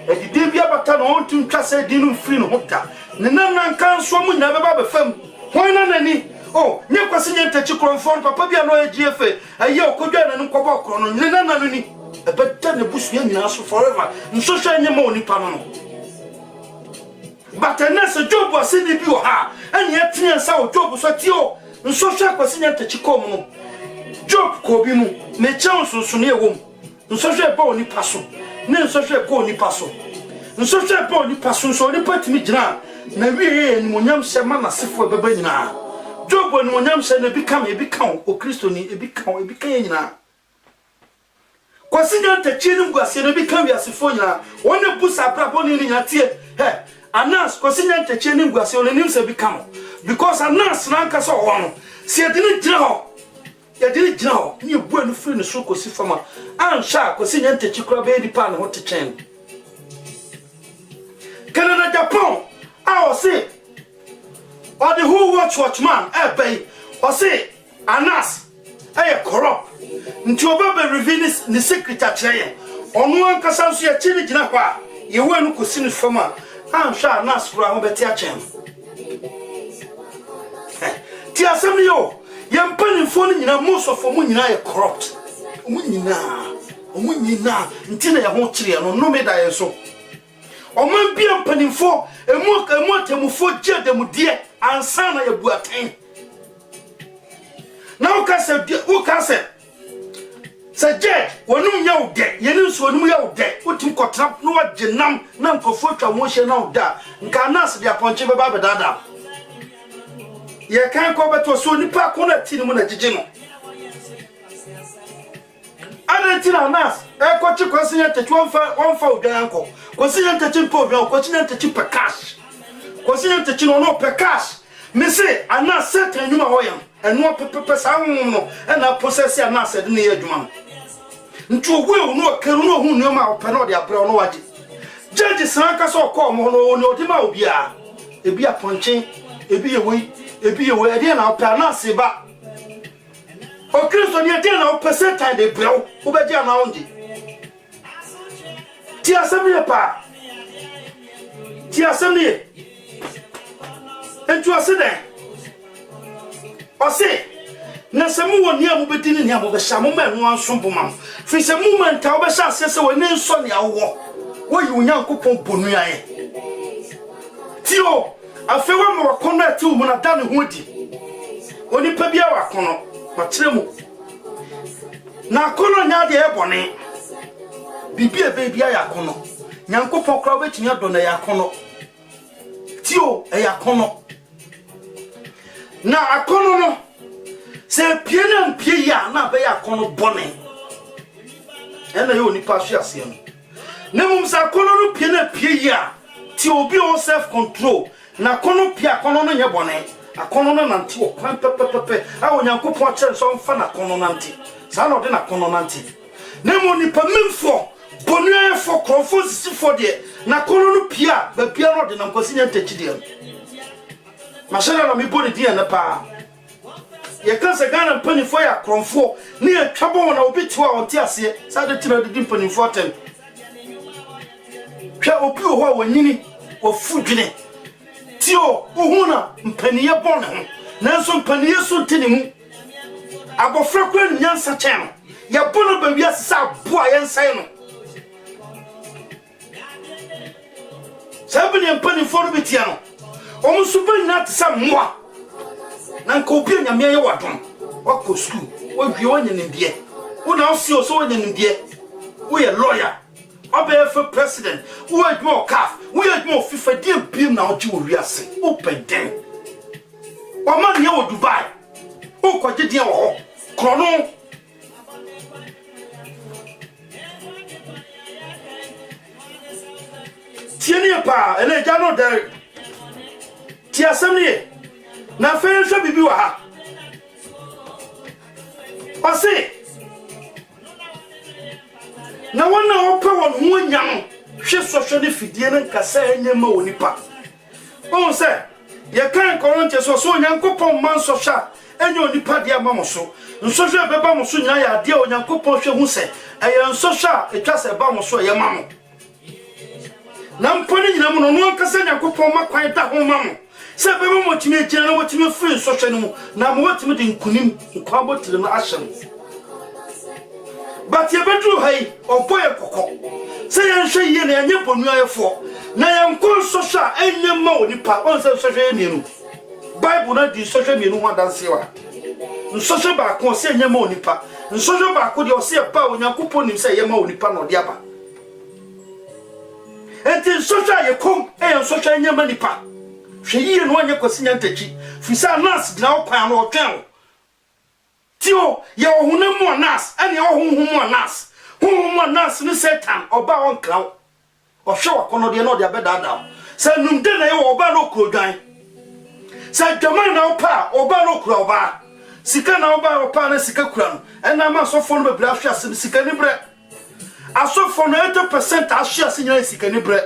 E di bia bata no on tun twase di no free no hota. Ne nan kan so mu nya beba be fam. Hon na nani. Oh, nye kwase nye ntachi kronfon papa bia no agfa. Aye okodwa na nko ba kro no. Ne nan na ni. E beta ne busu ya nyina so forever. Nso hwa nye ma onipa no no. But nese Job was in the view ha. And yet sa Job so tio. Nso hwa kwase nye ntachi kom no. Job ko bi mu. Me chance so ne wom. Nso hwa ba onipa so. Ne nso hwe ko ni paso nso hwe pa ni paso so ni patimi gina na wie ni monyam hye ma na sefo beba nyina Job ni monyam hye na bi kam o Kristo ni e bi kan nyina kwasi nya tachi ni ngwase na bi kan wi asefo nyina wona busa brabo ni nyina tie he Anas kwasi nya tachi ni ngwase wona nim se bi kam because Anas na nka so wo no se de ni gina ho ya diri gina ho ni ebu anu free no so kosi fama ansha kosi nya ntachi kura be di pa na ho techen Canada Japan I say or the who watchman bay or say Anas corrupt nti oba reveal ni secret acheye onu ankasa so ya chiri gina kwa ye wanu kosi no fama ansha Anas kura ho beti achen ti asem yo Yampani phone nyina most of mu nyina ye corrupt. Omu nyina ntina ya ho kire no no me da ye so. Oman bi ampanimfo emu atemufo jedemu de ansa na ye buaten. Na wo ka se se judge wonum nya wo de ye ni so wonum ya wo de otim kotra no wagenam na nkofo atwa mo hye na wo da nka nas de aponche beba bedada. Ye kan ko beto so nipa ko na tini mu na jije no adentina Nas e ko chi kwasi nya techi wonfa odan ko kwasi nya techi mpo odan ko chi nya techi pe cash kwasi nya techi no pe cash me say Anas set enuma hoyam eno pepepe sa no e na process Anas de ne adwuma ntu ogwe no keru no hu nyoma ope no de abre no waje judge san ka so ko mo no ni odima obia ebi aponche ebi yewe ade na opa na seba o Kristo ni ade na opa Satan de brew obeji na onje ti asemi pa ti asemi entu asede o se na semu woni amu bedini ni amu be sha mo ma enu ansombo ma fi se moment a obesha asese woni nso ne awo wo yi onyankopon bonu aye tio afewa mo wakono ati mu na dane ho di oni pa bia wakono ma kiremu na kono nya de ebone bibia bia ya kono nyankopon kra betimi adona ya kono tio e ya kono na akono no se pie na mpie ya na be ya kono bone ena yo ni pa hwe ase no na mum sa kono no pie na pie ya ti obi o self control na kono pia kono no nye bone akono no nanti o kwan pepepepe a onyankopon kire so mfa na kono nanti sa na ode na kono nanti na mo ni pa memfo bonu fo krofo sisifo de na kono no pia ba pia no de na nkosi nya ntachide mashara na mi boni dia na pa ye kanse Ghana mpanifo ya krofo ne atwabo na obi tiwa onti ase sa de tira de mpanifo tem hwa obi ho a wanyini ofudwene tio uhuna mpaniye bone ho nanso mpaniye so ntini mu abofra kwa nyansa chen ya bono ba wi asesa boa yensan no sabini mpani for betia no omusuba nyina tsa moa nanka obi anyame ye wadon wako school wawie wanyenimdie una osi oso wanyenimdie wo ye lawyer for president who had more calf we had more FIFA dear beam now to rease open den o man here wo Dubai o kwaje dia wo krono tieni pa ele ja no der ti asemi na fe so bibi wa ha o se na wona opa won ho nyam hwe sohwe ne fidie ne nkasa enyema wonipa on se ye kan Korintians so nyankopon man sohwa enyo nipa dia mamoso nsosho beba mo so nyina ya de onyankopon hwe hu se eye nsosho a etwa se ba mo so ye mamo na mponi nyina mo no nkasa nyankopon makwan da ho mamo se beba mo timi ejina na mo timi free nsosho no mu na mo timi de nkunim nkwa botire no ahye but ye bedru hai oboye kokko se ye nhwe ye na enye bonu ayefo na yankon nsosho a enye ma onipa on se nsosho ye mienu Bible na di social media no danse wa nsosho ba ko se nyama onipa nsosho ba ko de o se ba onyankopon nim se yema onipa no de aba enti social ye kom nsosho nyama nipa hwe yie no anye kwasi nyantachi fisa nas gina okwan no otwen tio ye ohunam mo nas ane ohunhum mo nas hunhum mo nas ni Satan oba on kraw o hwe wakono de no de abedada se numde na ye oba no kodwan sa jaman na opa oba no kura oba sika na opa na sika kura no ena ma asofo no bebra ahwe ase sika ni bre asofo no 80% ahwe ase nyina sika ni bre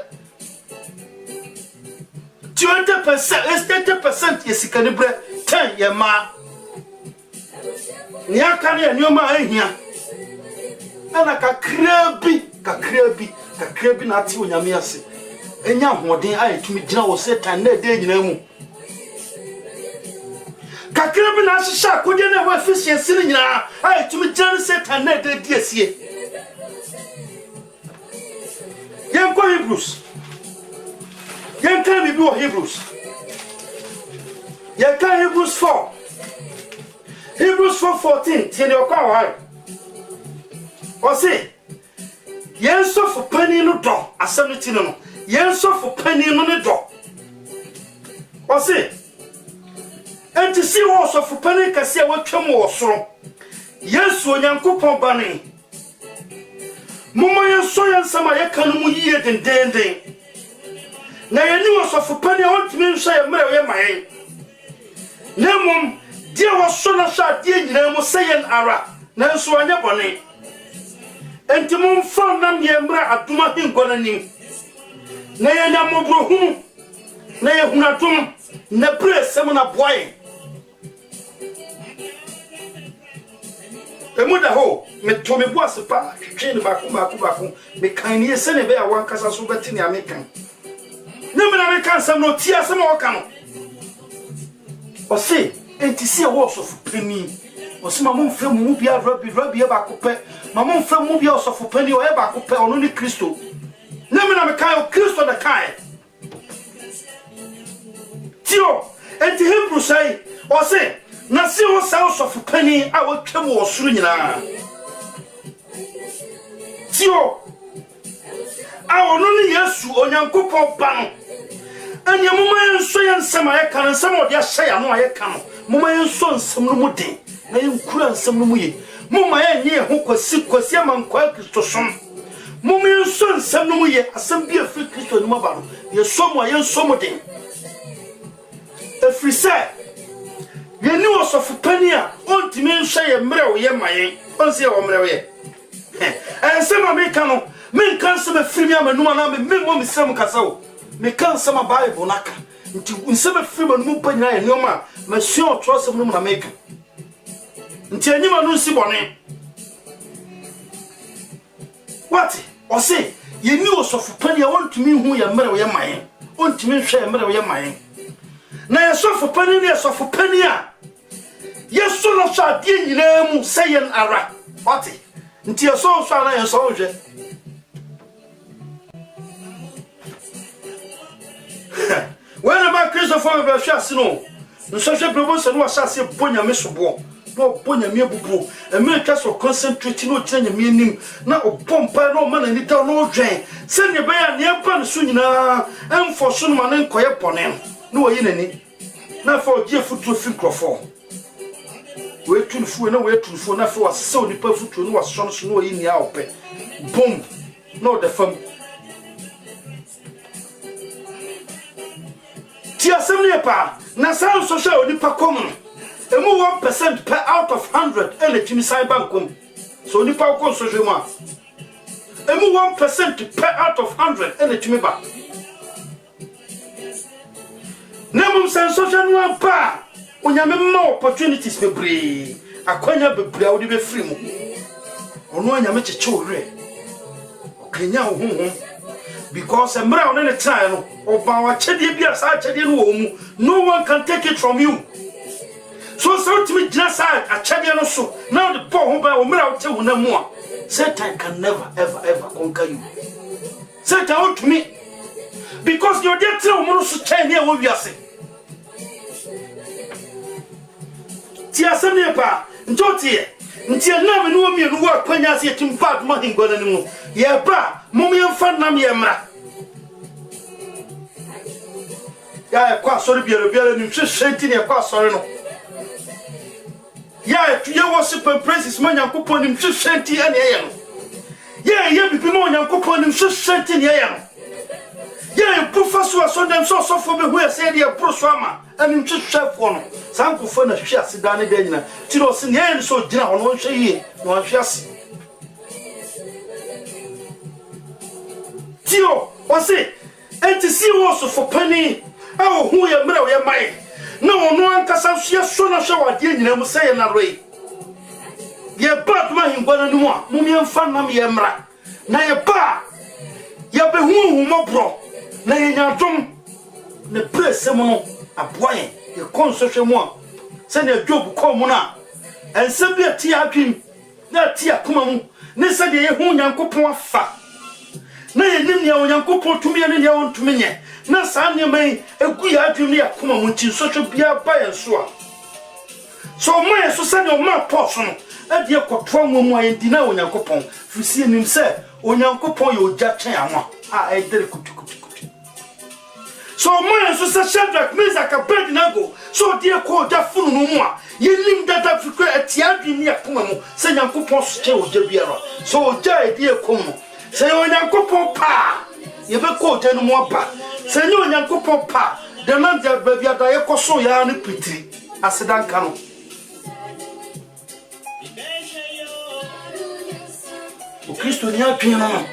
20% ye sika ni bre 10 ye ma ni aka ne nyoma ahia ana kakrabi na ati onyame ase enya hoden ayetumi gina wo Satan na de nyina mu kakirabi na ashisha akode na wa efficiency ni nyina ayetumi gina Satan na de diesie yenko Hebrews yenka bibi o Hebrews 4:14 tiene okwa wa o se yenso fo pani no do asamiti no yenso fo pani no ne do o se enti si wo so fo pani kase wa twam wo soro yesu onyankopon bane mumma yenso yansama yakanu mu yiye dendenden na yeni wo so fo pani on timi nhwa ye mre ye mayen na mum dia wo so na sha dia nyina mu seyen ara na nso anya bone enti mum fa nam ye mra aduma hinkona nim na ye na mobrohu na ye hunatum na bre sem na boye emuda ho me to me boase pa twene baako me kan ni ese ne be awan kasa so beti ne amekan ne me na me kan sam no tia sam o kan o se enti si e wo so fu pani o se mamon fem mu bia rabi e ba kopɛ mamon fem mu bia o so fu pani o e ba kopɛ ono ni Kristo ne me na me kan o Kristo da kan tio enti Hebrew sai o se na si o sa o so fu pani a wo twem wo suru nyina tio a ono ni Yesu onyankopɔn ba no anya mama yenso yansama ye kan nsama odi ahya ya no aye kan mama yenso nsam no mu den na yenkura nsam no mu ye mama yenye ho kwasi amankwa Kristo som mama yenso nsam no mu ye asam bi afri Kristo no maba no ye som wa yenso mu den afri se ye ni osofu pani a ontimi nhwa ye mre wo ye mayen onse ye wo mre wo ye ensama me kan no men kan se be firi mi amanuma na me mo misram kasa wo me kan sama Bible naka nti unsebe frima no mpa nyina ye nyoma ma sio trust no na make nti anyima no si bone what o say ye ni osofu pani ya wontumi hu ya mre wo ye mayen ontumi hwe ya mre wo ye mayen na ye sofu pani ni sofu pani a yeso no sha die nyina mu sayen ara what nti ye so na ye so hwe when about Christopher be hwase no nso hwe promotion no asase bonya me sobo no bonya me bubu e me twa so concentrate no kyenya me nim na obompa no ma na ni da no dwen se ne be ya ne ba no so nyina emfo so no ma ne nkoye pone no wo yi nani na fa ogie futu fi krofo we tunfu na we tunfu na fa wase oni pa futu no waso no so no yi ni a ope bom no the fam ti asem pa na san social onipa kom emu 1% per out of 100 ele timi sai bankom so onipa kom social ma emu 1% per out of 100 ele timi ba na mum san social no pa onyame ma opportunities bebre akwanya bebre a wodi be free mu ono anyame cheche owre okanya ho because emra one ne try no oba wa chede bia sa chede no wo mu no one can take it from you so to just a chede no so now the poor ho ba omra wo che wo na mu a Satan can never ever conquer you. Satan out to me because you're there till we so chain here we are saying. Tia semne pa ntotie ntia na me no mi no wa kwanya se timpa ma hingona ni mu ye ba mom ye mfa nam ye mra ya kwa sori biara ni hwehwenti ne kwa sori no ya tuye worship and praises man yankopon nim hwehwenti ane ye no ye bibi man yankopon nim hwehwenti ne ye no ye professor asondem so be hu ye se de pro ama anim hwehwefo no sankofo na hwe aseda ne da nyina ti no se ne so gina ho no hwe yi no hwe ase tio o se enti si wo so for pani a hu ye mra wo ye mai na ono ankasa hwe so na hwe wade nyina mu se ye na roi ye ba tuma hingwana ni mu a mu me mfa nam ye mra na ye ba ye be hu mobro na ye nyadom ne presse mu no aboye ye konsohwe mu a se ne Job ko mu na ense bi ati adwim na ati akoma mu ne se de ye hu Nyankopon afa na ye nim ne Nyankopon tumi ne ne wontumi nye na sa ne mai egu ya adwim ne akoma mu nti sohwe bia ba ye so a so mai so se ne o ma poso no ade ekoto mu aye dina Nyankopon fisi nim se Nyankopon ye ogya twen anwa a edere kutukutu so man so se Shadrach Meshach Abednego so die ko da funu no mu a yenim dada fikra atia dwi ni akoma mu se Nyankopon so che ogya biara so ogya edie kom no se Nyankopon pa ye be ko ogya no mu aba se Nyankopon pa de na dia ba bia da ye koso ya ne pitiri asedanka no o Kristo ni atwen no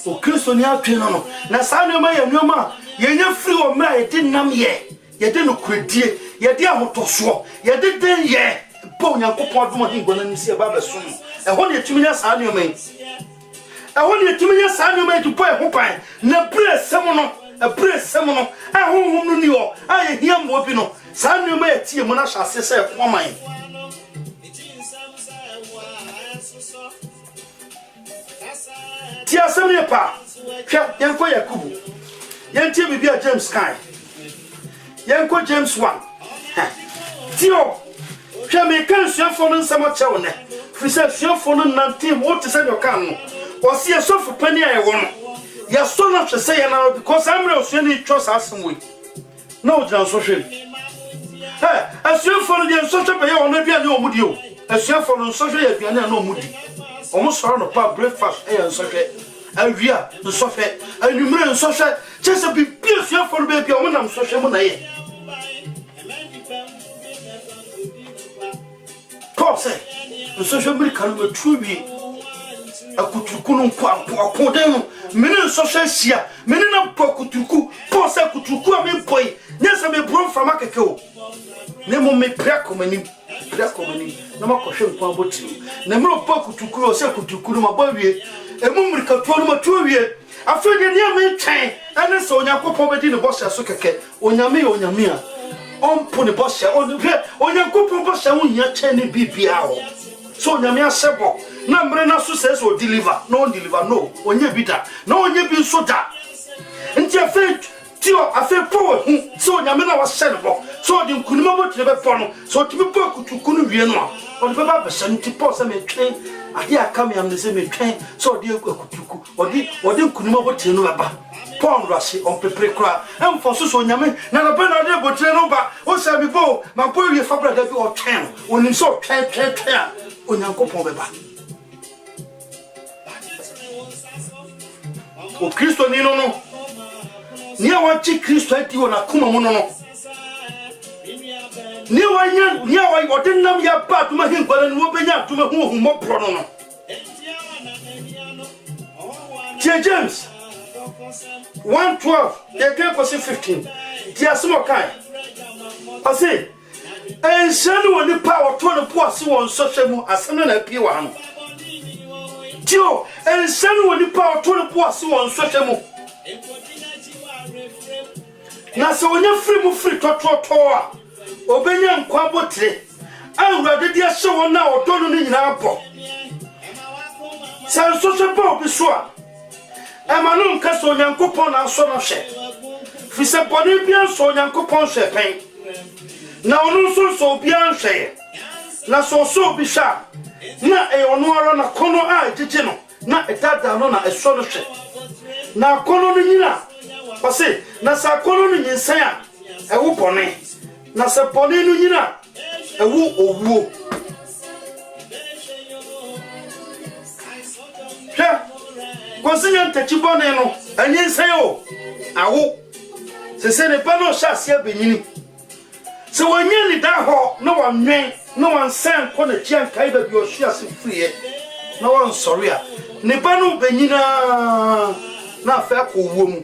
o Kristo ni atwen no na sa ne ma ye nyoma yenya free o mra ye de nam ye de no kredie ye de ahotoso ye de den ye bo Nyankopon adom hingona nsi e ba beso no e ho ne tumi nya sa ne o mai e ho ne tumi nya sa ne o mai to boy ho pan na pressem no e pressem no e honhom no ni o aye hia mo bi no sa ne o mai tie mo na hyase se e ko man tia semne pa hwa yanko Yakubu yantie bibia James Kai yanko James 1 tio hwa me kan suafo no nsama chewo ne fisa suafo no nantem o te se no kan no o se yesofu pani aye wo no ya so no hwe se ye na because amre osu ni twas asem no jira so hwe asuafo no de so hwe be ye ono bia ne omudi o asuafo no so hwe ye bia ne na omudi omo so no pa breakfast e so hwe awia so hwe anumre so hwe chese bi asuafo no be bia omo nam so hwe mo na ye Paul say so hwe bi kan ma tubi akutuku no kwa den mene so hwe sia mene na akutuku Paul say akutuku a me boy nyesa me bro from akeke o ne mo me prekomani na makohwe nkwa boti na me opa akutuku o say akutuku no mabawie emu mrika to no matuwie afede ne me twen ene so Onyankopon bedi ne bossa so keke onyame a ompo ne bossa Onyankopon bossa wonya chen ne bibia o so onyame asebo na mre na so say so deliver no onye bida na onye bi so da nti afe tio afe power so onyame na wa sebo so di nkunuma botire be pono so timi po akutuku no wie no o de ba be santi po se me twen ade aka me am ne se me twen so de akutuku odi nkunuma botire no ba pon rasi on prepare kra em fo so onyame na na be na de botire no ba o se bi bo ma po wie fa brada bi o twen onim so twen Onyankopon be ba o Kristo ni no ni awachi Kristo ati wona kuma mu no ni wanya odennam ya ba tuma hingwala ni wobenya tuma hu mopro no James 1:12 they can go 15 dia smo kai ase Enshani woni power to no po ase won social mu asem na pie wa no. Tio, enshani woni power to no po ase won social mu. Na se wonya free mu free tototo a obenya nkwa botre. Awurade dia hye won na odono ni nyina abo. San social power bi so a emanu nka so Nyankopon na so no hwe. Fi se boni bia so Nyankopon hwe pen. Na onu so bia hwe. Na so bi sha. Na e onu ara na kono a jeje no. Na etada no na eso no hwe. Na kono no nyina. Ose na sa kono no nyinsan a ewo bone. Na sa bone no nyina ewo owuo. Hwe. Konsinya ntachi bone no anyinsan o. Awo. Se ne pa no sha sia benyini. Se wonye ni da ho no wanwen no wansan ko na chian kai ba bi o hia se free no wan sorry a ne pa no benyina na fa ko wo mu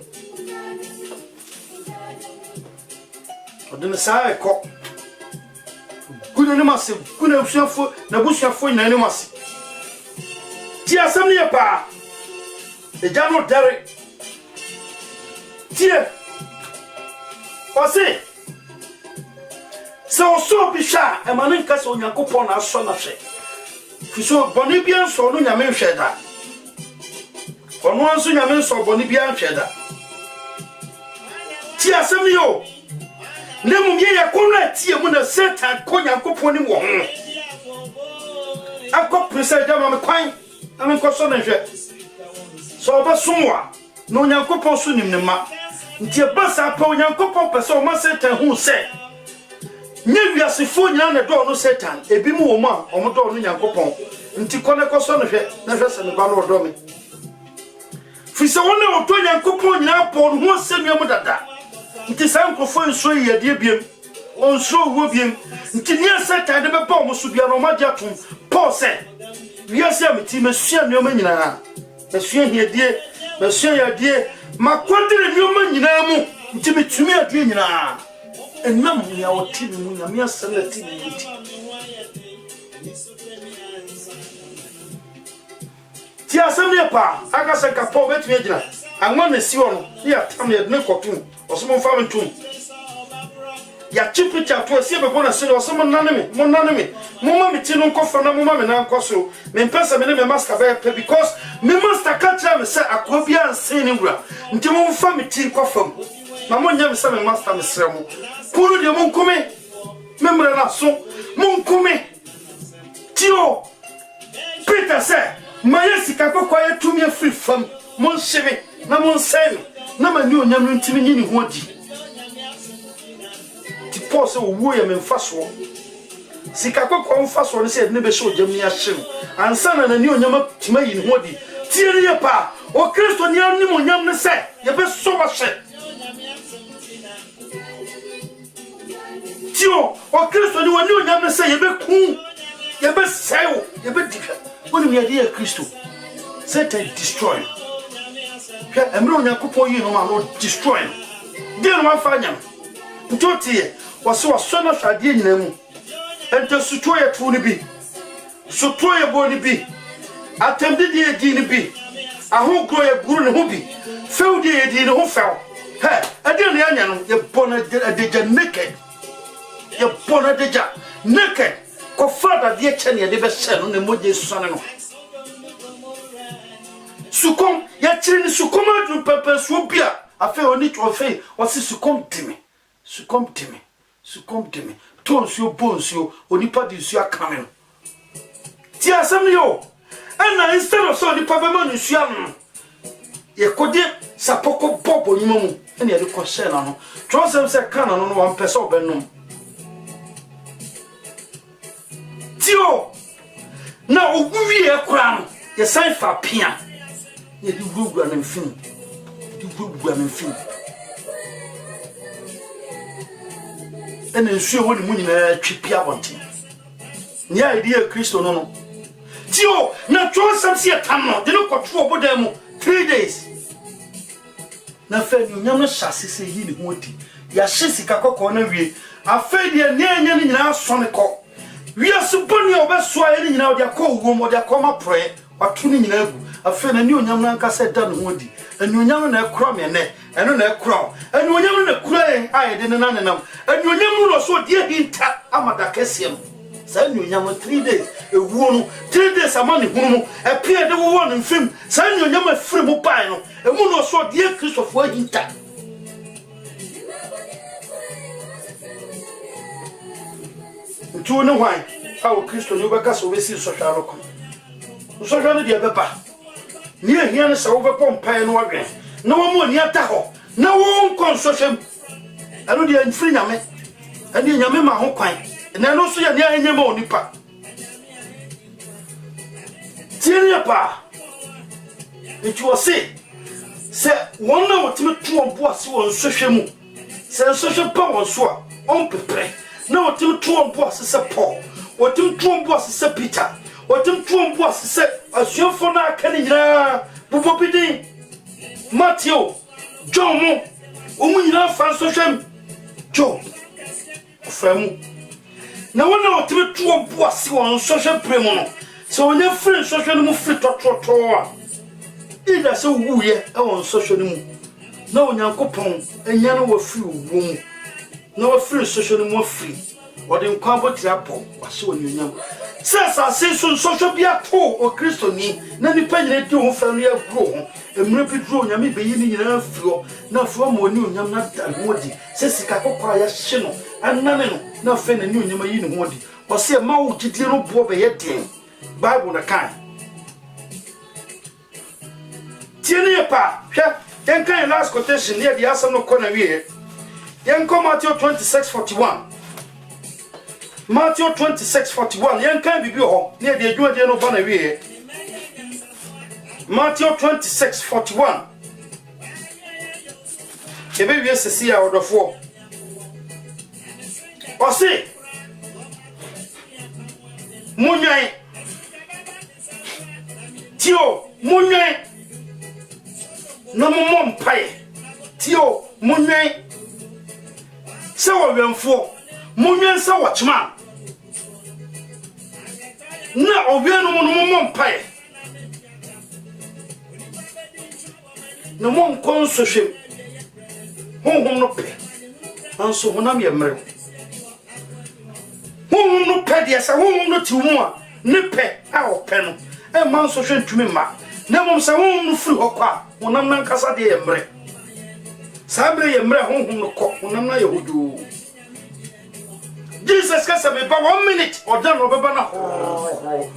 odene sai ko kuno ne mase kuno busuafo na busuafo nyina ne mase ti asam ne pa e jano dare tie Ose so bisha emanu nka so Nyankopon na so na hwe fiso boni bia so no nyame hwe da ono anso nyame so boni bia hwe da ti asem yo ne mum ye yakona tie mu na Satan ko Nyankopon ni wo ho akọ presa da ma kwan ame ko so na hwe so ba sumwa no Nyankopon so nim ne ma nti basa pa Nyankopon pese o ma Satan hu se nye wiasefo nyina na do no Satan ebi mu wo ma o mo do no Nyankopon nti kone ko so no hwe na hwe se ne ba no do me fi se wona o do Nyankopon nyina po no ho se nua mu dada nti san ko fo nso yede biem on so wo biem nti nia Satan de be ba mo so bia no ma dia tum po se wiase ameti mesua nua ma nyina mesua hiedie mesua yadie makwandire nua ma nyina mu nti metumi adie nyina enam ya otimi mu nyame asalati ni muti ti asem ne pa aka se ka po betumi agina anwa na si wono ya tam ya ne kotum osmo fa mentum ya chipicha to esi be bona se osmo naneme mo ma meti no nkofa na mo ma me na nkoso me mpesa me ne me master be because me master ka tira me se akobia anse ne wura nti mo fa meti nkofa mu na mo nya me se me master me sere mu puru de mo nkome memre na so mo nkome tio Peter se mayesi ka kokwa yetumi free fam mo nheme na mo nsemi na mani onyam no ntimi nyini ho di ti pose owo ye memfaso sika kokwa mfaso ne se ne be so ojam ni ahye ansa na nani onyam tima yi ne ho di tie ne pa o Kristo ni anim onyam ne se ye be so ba hye tio o Kristo ni woni onyam ne se ye be ku ye be sew ye be dika woni me ye Kristo Satan destroy ke emre Onyankopon yi no ma no destroy den wa fanya ntotie waso na hwade nyina mu ente suto ye tu ni bi suto ye bo ni bi atemde de di ni bi ahogro ye guru ne ho bi feudi ye di ne ho few he ade ne anya no ye bona de naked ye bona de naked ko fada de chene ye de be se no ne moje susane no sukom ya chiri ni sukom adu pepe so bia afi oni to fe o si sukom dimi ton so bonso onipa di su akamen ti asem yo ana instead of so onipa be manu su am ye kode sapoko bobo nyima mu ene ye ko share na no trosem se kana no wan pese obenum tio na oguwie ekura no ye san fa pia ye di gugura na mfin ene nsuo woni mu nyina twipia bonti nya idea Kristo no tio na trosem se tam no de no kwoto oboda mu 3 days na fa ni nyam no hyase se yi ni ho di ya hye sika kokko na wie afei de nyanya ni nyina asone ko wiase boni obeso aye ni nyina odi akọ ugom odi akọ maproe watu ni nyina agu afei na ni onyam na nkasa da no hodi ani onyam na ekura me ne eno na ekura ani onyam na kura aye de ne nanenam ani onyam no so die hinta amada kesem sa ni onyam 3 days ewuo no 3 days amani hunu no epie de wo no mfim sa ni onyam afiri mu pai no emu no so die kristofo hinta tu ne hwan awo kristo ni obeka so besi so hwa roko so hwa no de beba ni ehia ne sa wo be pompai no wadwen na wo mo ni ata ho na wo nkon so hwem anu de mfiri nyame ani nyame ma ho kwan na no so ya ni anya ma onipa tienia pa etu o se wona wotime tu ombo ase won so hwemu se so hwe pa won so a on pepre na wotime tu ombo ase se Paul wotime tu ombo ase se Peter wotime tu ombo ase se asuafo na aka ni nyina bubobidi Matthew John mo omu nyina fa so hwem John famu na wona wotime tu ombo ase won so hwe premu no so onya free so hwe no mu free tototo a ida se wuye e won so hwe no mu na onyankopon enya no wa free wo mu na wa free so hwe no mu free odi nkwa boti apo wase woni onyam sasa se so hwe bia to o Kristo ni na nipa nyina di ho fa no ya gro ho emre bi dro onyam be yi ni nyina afiro na afiro mo ni onyam na da ho di se sika kokwa ya hye no anane no na fe na ni onyam yi ni ho di o se ma wo gidie no bo be ye den Bible na kan tiene pa hwe den kan last quotation near the asam no kona wie den ko Matthew 26:41 Matthew 26:41 yen kan bibi ho near the adwuma de no ba na wie Matthew 26:41 ebe wie sesi a odofo o se munyan tio munyan no mom pai tio munyan se wo wenfo munyan se wo chima na obiano no mom pai no mom konso hwem honhom no pe anso honam ye mre honhom no pe de sa honhom no ti mu a ne pe a o pe no e man so hwe ntumi ma na mom sa honhom no firi hokwa honam nan kasa de ye mre sabre ye mre honhom no ko honam na ye hodo Jesus kasa me ba 1 minute odan no beba na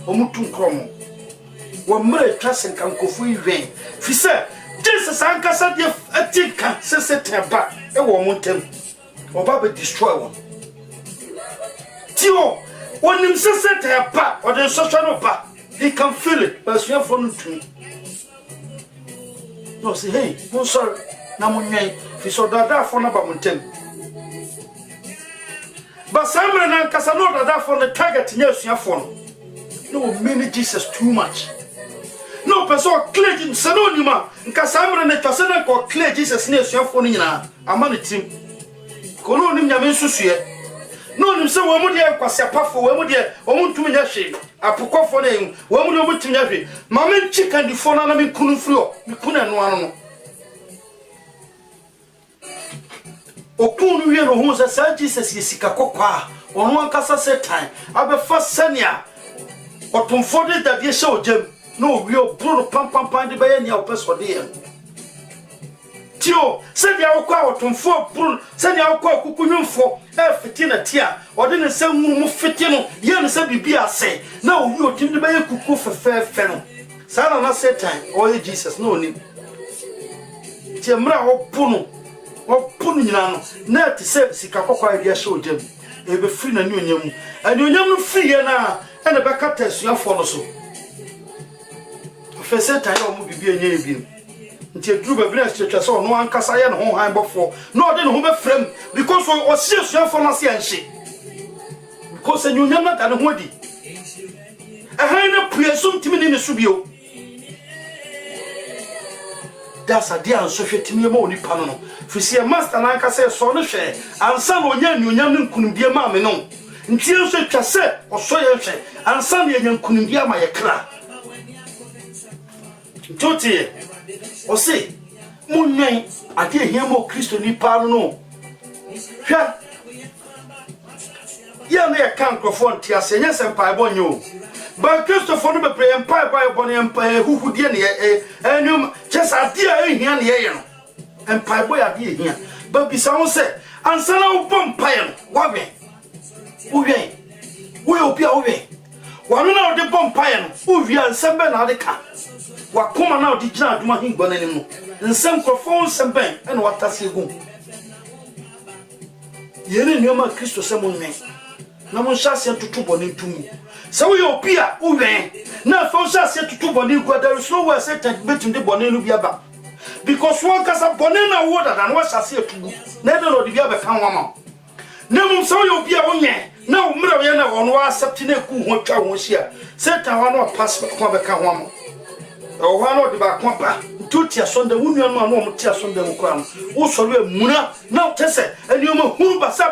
omutu nkromo wo mre trasen kan kofu iwen fi se Jesus ankasa de atika se teba e wo montem oba be destroy won tio wonim se teba o de social no ba they can feel it but you for no to no say hey mo sorry na mo nyen fi so dada for na ba montem but samre na ankasa no dada for the target nya suafo no mean Jesus too much no person clear Jesus no nima nka samre na twase na ko clear Jesus na suafo no nyina amane tim ko no nim nyame susue no nim se wo mu de kwase apafo wo mu de wo mu ntumi nya hwe apokofo na yin wo mu de wo ntumi nya hwe ma me chika di fo na me kunu frio me kuna no ano no okunu wie no ho sa Jesus yesika kokwa ono ankasa Satan abefa sania otomfo de dadie hye ojem no wie obro pam de be nya opeso de yen tio se dia okwa otomfo bro se dia okwa kukunyumfo fitina tia ode ne se mu fiti no ye ne se bibia ase na owi otim de be kuku fefe no sana na Satan o Jesus no ni tie mra opunu nyina no na ti se sika kokwa dia hye ojem e be free na ni onyam ani onyam no free ye na e ne be kata suafo no so fe Satan yo mu bibia nya ebiem nti edru be bla stretch so no ankasa ye no ho han bofo no de no ho be frem because o sie for na se anhye because nyunyam na da no ho di han na puesum timi ni ne subio that's a dear so fetimi mo ni pano fisi master na aka say so no hwe ansa no nya nyunyam ne nkunumdie ma me no ntie so twa se oso ye hwe ansa no nya nkunumdie ma ye kra toti o se munwen ade ehia mo Kristo ni pano no hwe ya na ye kan krofon ti ase nya sempa ebonyo ba Christopher no be pray empire boy born empire who die ne enum chesa dia ehia ne ye no empire boy ade ehia ba bisa won se ansana wo empire no wa ben wo wen wo obi a wo wen wa no na wo de empire no wo wi ansem be na de ka wa koma na wo de gina aduma hingbo na nim no nsem krofon nsem ben e na watase gu yene nyoma Kristo se mo nwen na mo nhyase tutubo ne ntumu so we opia uwen na fa nhyase tutubo ne gu there is no way Satan betum de bone no biaba because one kasa bone na wo dada na wa hyase tugu na de no de biaba kan wama na mo so we opia wonye na umra we na ono accept na ku ho twa ho hia Satan wa no pass ko be kan wama o wa no de ba ko pa tutia sonda wunu no no mutia sonda mu kwa wo so we muna na tese enioma huru basa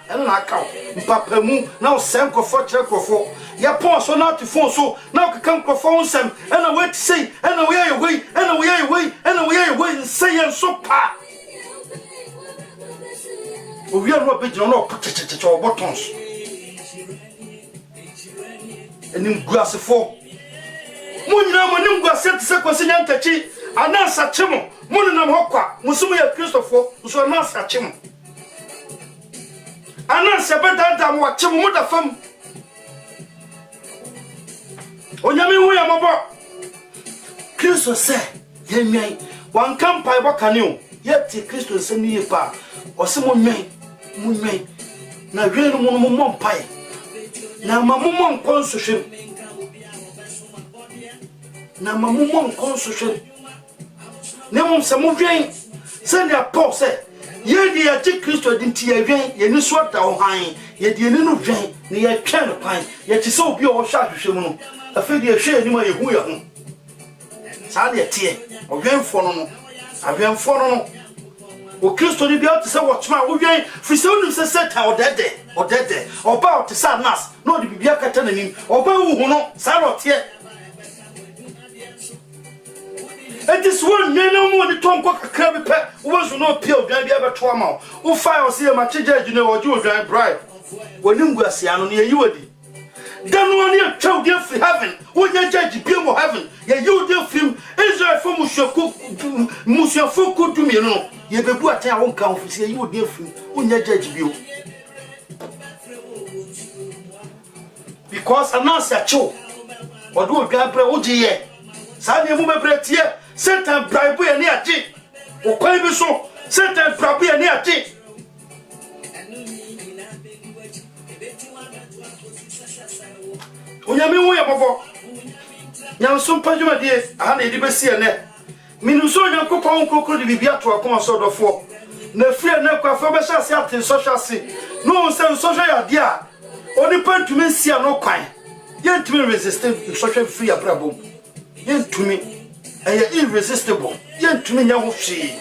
na aka mpapa mu na o senkofo kyerekofo ya pon so na tifon so na o kan kofo nsem na wait say na we ye wei na we ye wei na we ye wei say en so pa o wi no be jino no putete o buttons enim guasefo munyina mo nim guasete se kwesi nyantachi anasa chemo munu na mhokwa musumu ya Christopher uso anasa chemo anasa bedada mo chemo muda fam onyame hu ya mobo Kristo se yemai wan kampai bokaneo yeti Kristo se ni pa osemo munwen na hwenu mu mo mompai na mamumo nkonso hwem na mamumo nkonso hwem nemum se mo hwen se ne Paul se ye di ya ti Kristo di nti ya hwen ye ni so da ho han ye di ni no hwen ne ye twa no kwan ye ti se obi o hwa hwehwe mu no afi di ye hwe ni ma ye hu ya hu sa de tie o hwen fo no ahwen fo no o Kristo ni bia ti se wo tuma wo hwen fi se onu se Satan odede oba o ti sa nas no di bibia kata na nim oba wu hu no sa ro tie it is one no more the tongue kakra be pe wo so no pia odwan bia beto ama wo fire se ma cheje june wo ju odwan bribe wonim guasia no ne yi wodi dan one ye twa odi fi heaven wo nya judge bia mo heaven ye yi odi film Israel for mushafu dumi no ye bebu atan wo nka ofisi ye yi odi film wo nya judge bio because announce a cho odo odwan bre wo ji ye sa ne mu bebre tie Satan bribe ye ni ati o kwan bi so Satan bribe ye ni ati onyame wo ye bobo nyam so padwuma die aha na edi besi ene minu so nyankopon kokoro de bibia to akon so dofo na fie na kwafa be hya se ate so hya se no se so hya ya dia oni pantumi sia no kwan ye ntumi resistant so hya free abrabom ye ntumi irresistible yentumi nya ho hwe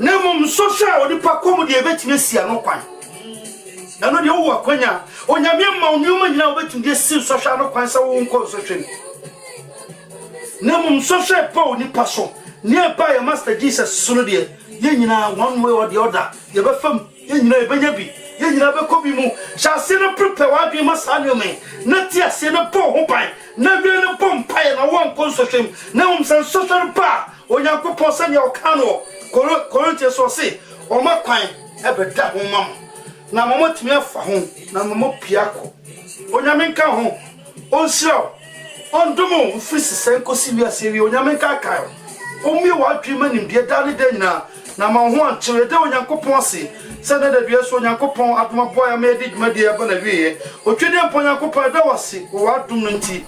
nemum social odi pakom de betime sia no kwan na no de wo akwanya onyame ma onyuma nyina obetumi de si social no kwan sa wo nko so hwe nemum social pa oni paso ne pa ya Master Jesus so no de ye nyina one way or the other ye be fam ye nyina e benya bi ye nyina be kobi mu chase no prepare wa bi masanyo me na ti ase no po ho pan na bi no pom pai na won konsohwem na umsan social pa onyankopon sanya okano Corinthians so say o makwan e be da ho mam na mama timi afa ho na mama piako onyame nka ho onsiro ondumo frisi senkosi wi asewi onyame nka kai omi wa twema nimde dale de nyina na ma ho ankyere de onyankopon ase se na da bia so onyankopon adoma boya me de dwuma de aba na wiye otwede mpon onyankopon da wase wo adum no nti